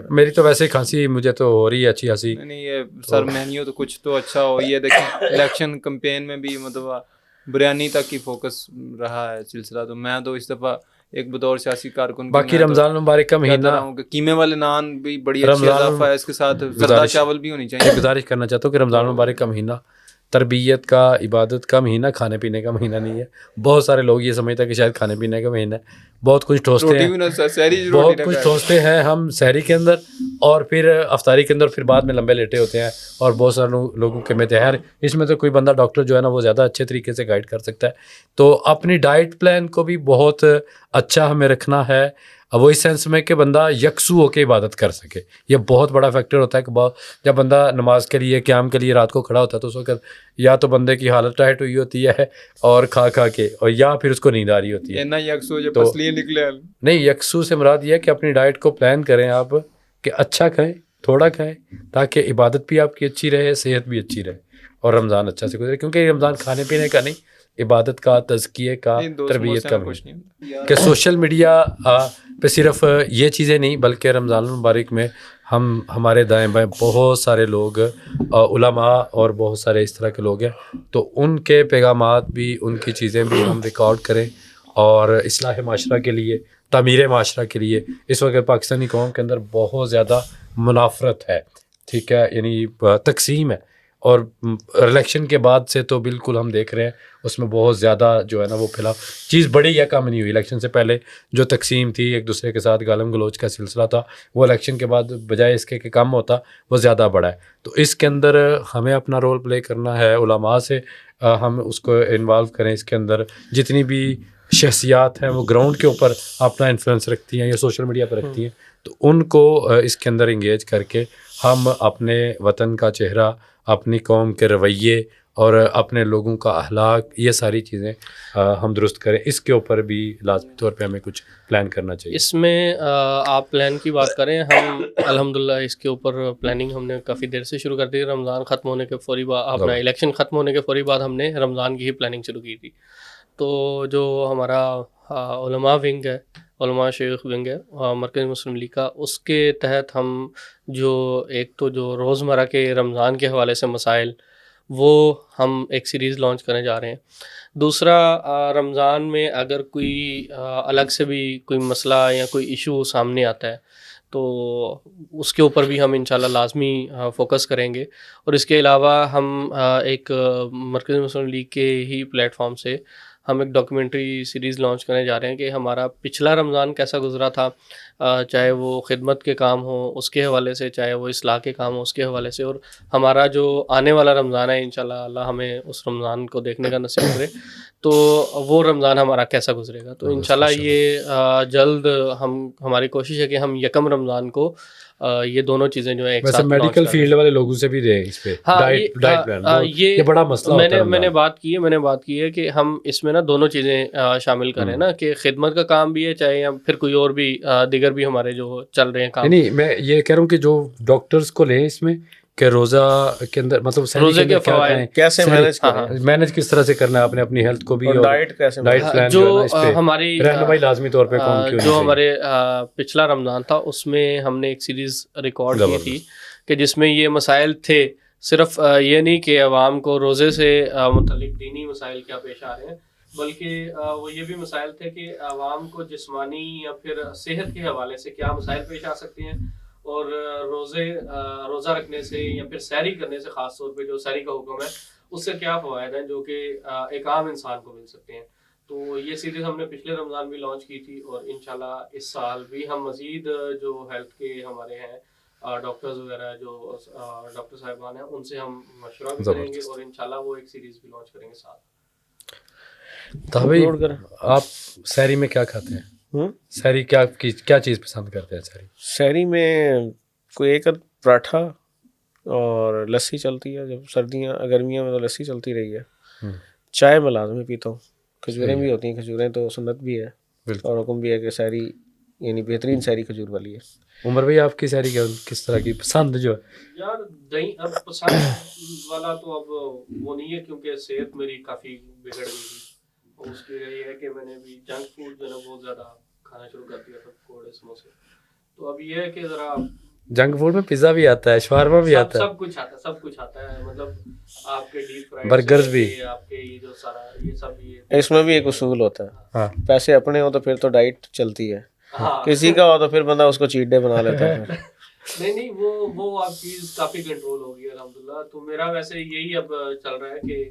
میری تو ویسے کھانسی مجھے تو ہو رہی ہے اچھی خاصی. نہیں یہ سر مینیو تو کچھ تو اچھا ہو. یہ دیکھیں الیکشن کمپین میں بھی مطلب بریانی تک ہی فوکس رہا ہے سلسلہ. تو میں تو اس دفعہ ایک بطور سیاسی کارکن باقی رمضان مبارک کا مہینہ قیمے والے نان بھی بڑی اچھی اضافہ ہے، اس کے ساتھ زردہ چاول بھی ہونی چاہیے. گزارش کرنا چاہتا ہوں کہ رمضان مبارک کا مہینہ تربیت کا، عبادت کا مہینہ، کھانے پینے کا مہینہ نہیں ہے. بہت سارے لوگ یہ سمجھتے ہیں کہ شاید کھانے پینے کا مہینہ ہے. بہت کچھ ٹھوستے ہیں ہم سحری کے اندر اور پھر افطاری کے اندر، پھر بعد میں لمبے لیٹے ہوتے ہیں اور بہت سارے لوگوں کے میں تیار. اس میں تو کوئی بندہ ڈاکٹر جو ہے نا وہ زیادہ اچھے طریقے سے گائیڈ کر سکتا ہے. تو اپنی ڈائٹ پلان کو بھی بہت اچھا ہمیں رکھنا ہے، وہ اس سینس میں کہ بندہ یکسو ہو کے عبادت کر سکے. یہ بہت بڑا فیکٹر ہوتا ہے کہ جب بندہ نماز کے لیے، قیام کے لیے رات کو کھڑا ہوتا ہے تو اس وقت یا تو بندے کی حالت ٹائٹ ہوئی ہوتی ہے اور کھا کے، اور یا پھر اس کو نیند آ رہی ہوتی ہے. نہیں، یکسو سے مراد یہ ہے کہ اپنی ڈائٹ کو پلان کریں آپ کہ اچھا کھائیں، تھوڑا کھائیں، تاکہ عبادت بھی آپ کی اچھی رہے، صحت بھی اچھی رہے اور رمضان اچھا سے گزرے. کیونکہ رمضان کھانے پینے کا نہیں، عبادت کا، تزکیے کا، تربیت کا کہ سوشل میڈیا پہ صرف یہ چیزیں نہیں بلکہ رمضان المبارک میں ہمارے دائیں بائیں بہت سارے لوگ علماء اور بہت سارے اس طرح کے لوگ ہیں، تو ان کے پیغامات بھی، ان کی چیزیں بھی ہم ریکارڈ کریں اور اصلاح معاشرہ کے لیے، تعمیر معاشرہ کے لیے. اس وقت پاکستانی قوم کے اندر بہت زیادہ منافرت ہے، ٹھیک ہے، یعنی تقسیم ہے. اور الیکشن کے بعد سے تو بالکل ہم دیکھ رہے ہیں اس میں بہت زیادہ جو ہے نا وہ پھیلا چیز بڑی یا کم نہیں ہوئی. الیکشن سے پہلے جو تقسیم تھی، ایک دوسرے کے ساتھ گالم گلوچ کا سلسلہ تھا، وہ الیکشن کے بعد بجائے اس کے کہ کم ہوتا وہ زیادہ بڑھا ہے. تو اس کے اندر ہمیں اپنا رول پلے کرنا ہے. علماء سے ہم اس کو انوالو کریں اس کے اندر. جتنی بھی شخصیات ہیں وہ گراؤنڈ کے اوپر اپنا انفلوئنس رکھتی ہیں یا سوشل میڈیا پہ رکھتی ہیں، تو ان کو اس کے اندر انگیج کر کے ہم اپنے وطن کا چہرہ، اپنی قوم کے رویے اور اپنے لوگوں کا اخلاق، یہ ساری چیزیں ہم درست کریں. اس کے اوپر بھی لازمی طور پہ ہمیں کچھ پلان کرنا چاہیے. اس میں آپ پلان کی بات کریں، ہم الحمدللہ اس کے اوپر پلاننگ ہم نے کافی دیر سے شروع کر دی. رمضان ختم ہونے کے فوری بعد، اپنا الیکشن ختم ہونے کے فوری بعد ہم نے رمضان کی ہی پلاننگ شروع کی تھی. تو جو ہمارا علماء ونگ ہے، علماء شیخ ونگ ہے مرکزی مسلم لیگ کا، اس کے تحت ہم جو ایک تو جو روزمرہ کے رمضان کے حوالے سے مسائل، وہ ہم ایک سیریز لانچ کرنے جا رہے ہیں. دوسرا، رمضان میں اگر کوئی الگ سے بھی کوئی مسئلہ یا کوئی ایشو سامنے آتا ہے تو اس کے اوپر بھی ہم انشاءاللہ لازمی فوکس کریں گے. اور اس کے علاوہ ہم ایک مرکزی مسلم لیگ کے ہی پلیٹ فارم سے ہم ایک ڈاکیومنٹری سیریز لانچ کرنے جا رہے ہیں کہ ہمارا پچھلا رمضان کیسا گزرا تھا, چاہے وہ خدمت کے کام ہوں اس کے حوالے سے, چاہے وہ اصلاح کے کام ہوں اس کے حوالے سے, اور ہمارا جو آنے والا رمضان ہے انشاءاللہ اللہ ہمیں اس رمضان کو دیکھنے کا نصیب کرے تو وہ رمضان ہمارا کیسا گزرے گا. تو انشاءاللہ یہ جلد ہماری کوشش ہے کہ ہم یکم رمضان کو یہ دونوں چیزیں جو ہیں ایک ساتھ میڈیکل فیلڈ والے لوگوں سے بھی رہے اس پہ ڈائٹ پلان, یہ بڑا مسئلہ ہوتا ہے. میں نے بات کی ہے کہ ہم اس میں نا دونوں چیزیں شامل کریں نا, کہ خدمت کا کام بھی ہے چاہے یا پھر کوئی اور بھی دیگر بھی ہمارے جو چل رہے ہیں کام. نہیں, میں یہ کہہ رہا ہوں کہ جو ڈاکٹرز کو لیں اس میں کہ روزہ کے اندر مطلب روزے کے فوائد کیسے مینج کس طرح سے کرنا ہے آپ نے اپنی ہیلتھ کو بھی, اور ڈائٹ کیسے پلان جو ہماری رہنمائی لازمی طور پہ جو ہمارے پچھلا رمضان تھا اس میں ہم نے ایک سیریز ریکارڈ کی تھی کہ جس میں یہ مسائل تھے. صرف یہ نہیں کہ عوام کو روزے سے متعلق دینی مسائل کیا پیش آ رہے ہیں, بلکہ وہ یہ بھی مسائل تھے کہ عوام کو جسمانی یا پھر صحت کے حوالے سے کیا مسائل پیش آ سکتے ہیں, اور روزہ رکھنے سے یا پھر سحری کرنے سے, خاص طور پہ جو سحری کا حکم ہے اس سے کیا فوائد ہیں جو کہ ایک عام انسان کو مل سکتے ہیں. تو یہ سیریز ہم نے پچھلے رمضان بھی لانچ کی تھی, اور انشاءاللہ اس سال بھی ہم مزید جو ہیلتھ کے ہمارے ہیں ڈاکٹرز وغیرہ جو ڈاکٹر صاحبان ہیں ان سے ہم مشورہ بھی کریں گے, اور انشاءاللہ وہ ایک سیریز بھی لانچ کریں گے ساتھ. تو بھائی آپ سحری میں کیا کھاتے ہیں؟ سحری کیا چیز پسند کرتے ہیں؟ سحری میں کوئی ایک پراٹھا اور لسی چلتی ہے, جب سردیاں گرمیاں میں تو لسی چلتی رہی ہے. چائے میں لازمی پیتا ہوں, کھجوریں بھی ہوتی ہیں, کھجوریں تو سنت بھی ہے اور حکم بھی ہے کہ سحری یعنی بہترین سحری کھجور والی ہے. عمر بھائی آپ کی سحری کس طرح کی پسند جو ہے؟ یار دہی اب پسند والا تو اب وہ نہیں ہے, کیونکہ صحت میری کافی بگڑ گئی تھی. اس کی وجہ یہ ہے کہ میں نے بھی جنک فوڈ جو ہے بہت زیادہ کھانا شروع کر دیا تھا, پکوڑے سموسے. تو اب یہ ہے کہ ذرا جنک فوڈ میں پیزا بھی آتا ہے, شاورما بھی آتا ہے, سب کچھ آتا ہے, مطلب آپ کے ڈیپ فرائڈ برگرز بھی, آپ کے یہ جو سارا یہ سب اس میں بھی ایک اصول ہوتا ہے, پیسے اپنے ہو تو پھر تو ڈائٹ چلتی ہے, کسی کا ہو تو پھر بندہ اس کو چیٹ ڈے بنا لیتا ہے. نہیں وہ آپ چیز کافی کنٹرول ہوگی الحمدللہ. تو میرا ویسے یہی اب چل رہا ہے کہ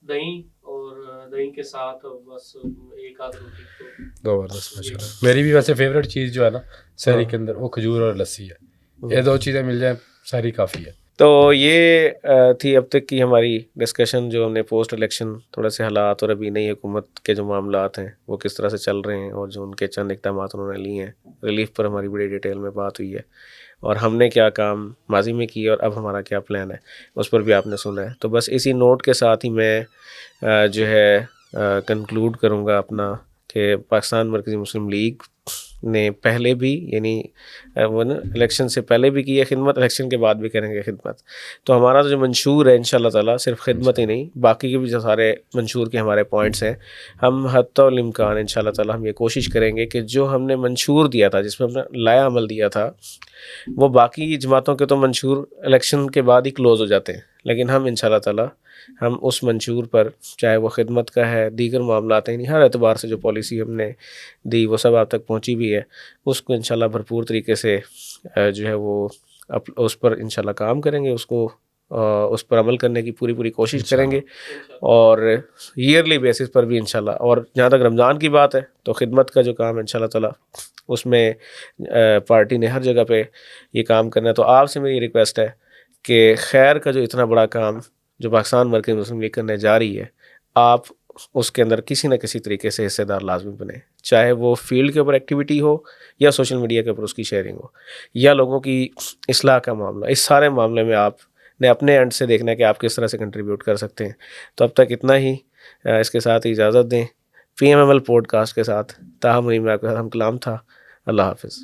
دہی اور دہی کے ساتھ بس ایک آدھ روٹی. زبردست ماشاءاللہ. میری بھی ویسے فیوریٹ چیز جو ہے نا سحری کے اندر وہ کھجور اور لسی ہے. یہ دو چیزیں مل جائیں سحری کافی ہے. تو یہ تھی اب تک کی ہماری ڈسکشن جو ہم نے پوسٹ الیکشن تھوڑے سے حالات اور ابھی نئی حکومت کے جو معاملات ہیں وہ کس طرح سے چل رہے ہیں, اور جو ان کے چند اقدامات انہوں نے لیے ہیں. ریلیف پر ہماری بڑی ڈیٹیل میں بات ہوئی ہے, اور ہم نے کیا کام ماضی میں کیا اور اب ہمارا کیا پلان ہے اس پر بھی آپ نے سنا ہے. تو بس اسی نوٹ کے ساتھ ہی میں جو ہے کنکلوڈ کروں گا اپنا کہ پاکستان مرکزی مسلم لیگ نے پہلے بھی یعنی وہ نا الیکشن سے پہلے بھی کی ہے خدمت, الیکشن کے بعد بھی کریں گے خدمت. تو ہمارا جو منشور ہے انشاءاللہ تعالیٰ صرف خدمت ہی نہیں, باقی کے بھی جو سارے منشور کے ہمارے پوائنٹس ہیں, ہم حتی الامکان انشاءاللہ تعالیٰ ہم یہ کوشش کریں گے کہ جو ہم نے منشور دیا تھا, جس میں ہم نے لایا عمل دیا تھا, وہ باقی جماعتوں کے تو منشور الیکشن کے بعد ہی کلوز ہو جاتے ہیں, لیکن ہم انشاءاللہ تعالیٰ ہم اس منشور پر, چاہے وہ خدمت کا ہے, دیگر معاملات ہیں, ہر اعتبار سے جو پالیسی ہم نے دی وہ سب آپ تک پہنچی بھی ہے, اس کو انشاءاللہ بھرپور طریقے سے جو ہے وہ اس پر انشاءاللہ کام کریں گے, اس پر عمل کرنے کی پوری کوشش کریں گے, اور ایئرلی بیسس پر بھی انشاءاللہ. اور جہاں تک رمضان کی بات ہے تو خدمت کا جو کام ہے انشاءاللہ تعالیٰ اس میں پارٹی نے ہر جگہ پہ یہ کام کرنا ہے. تو آپ سے میری ریکویسٹ ہے کہ خیر کا جو اتنا بڑا کام جو پاکستان مرکزی مسلم لیگ کرنے جا رہی ہے, آپ اس کے اندر کسی نہ کسی طریقے سے حصے دار لازمی بنیں, چاہے وہ فیلڈ کے اوپر ایکٹیویٹی ہو یا سوشل میڈیا کے اوپر اس کی شیئرنگ ہو یا لوگوں کی اصلاح کا معاملہ. اس سارے معاملے میں آپ نے اپنے اینڈ سے دیکھنا ہے کہ آپ کس طرح سے کنٹریبیوٹ کر سکتے ہیں. تو اب تک اتنا ہی, اس کے ساتھ اجازت دیں. PMML پوڈ کاسٹ کے ساتھ تاہم میں آپ کے ساتھ ہم کلام تھا. اللہ حافظ.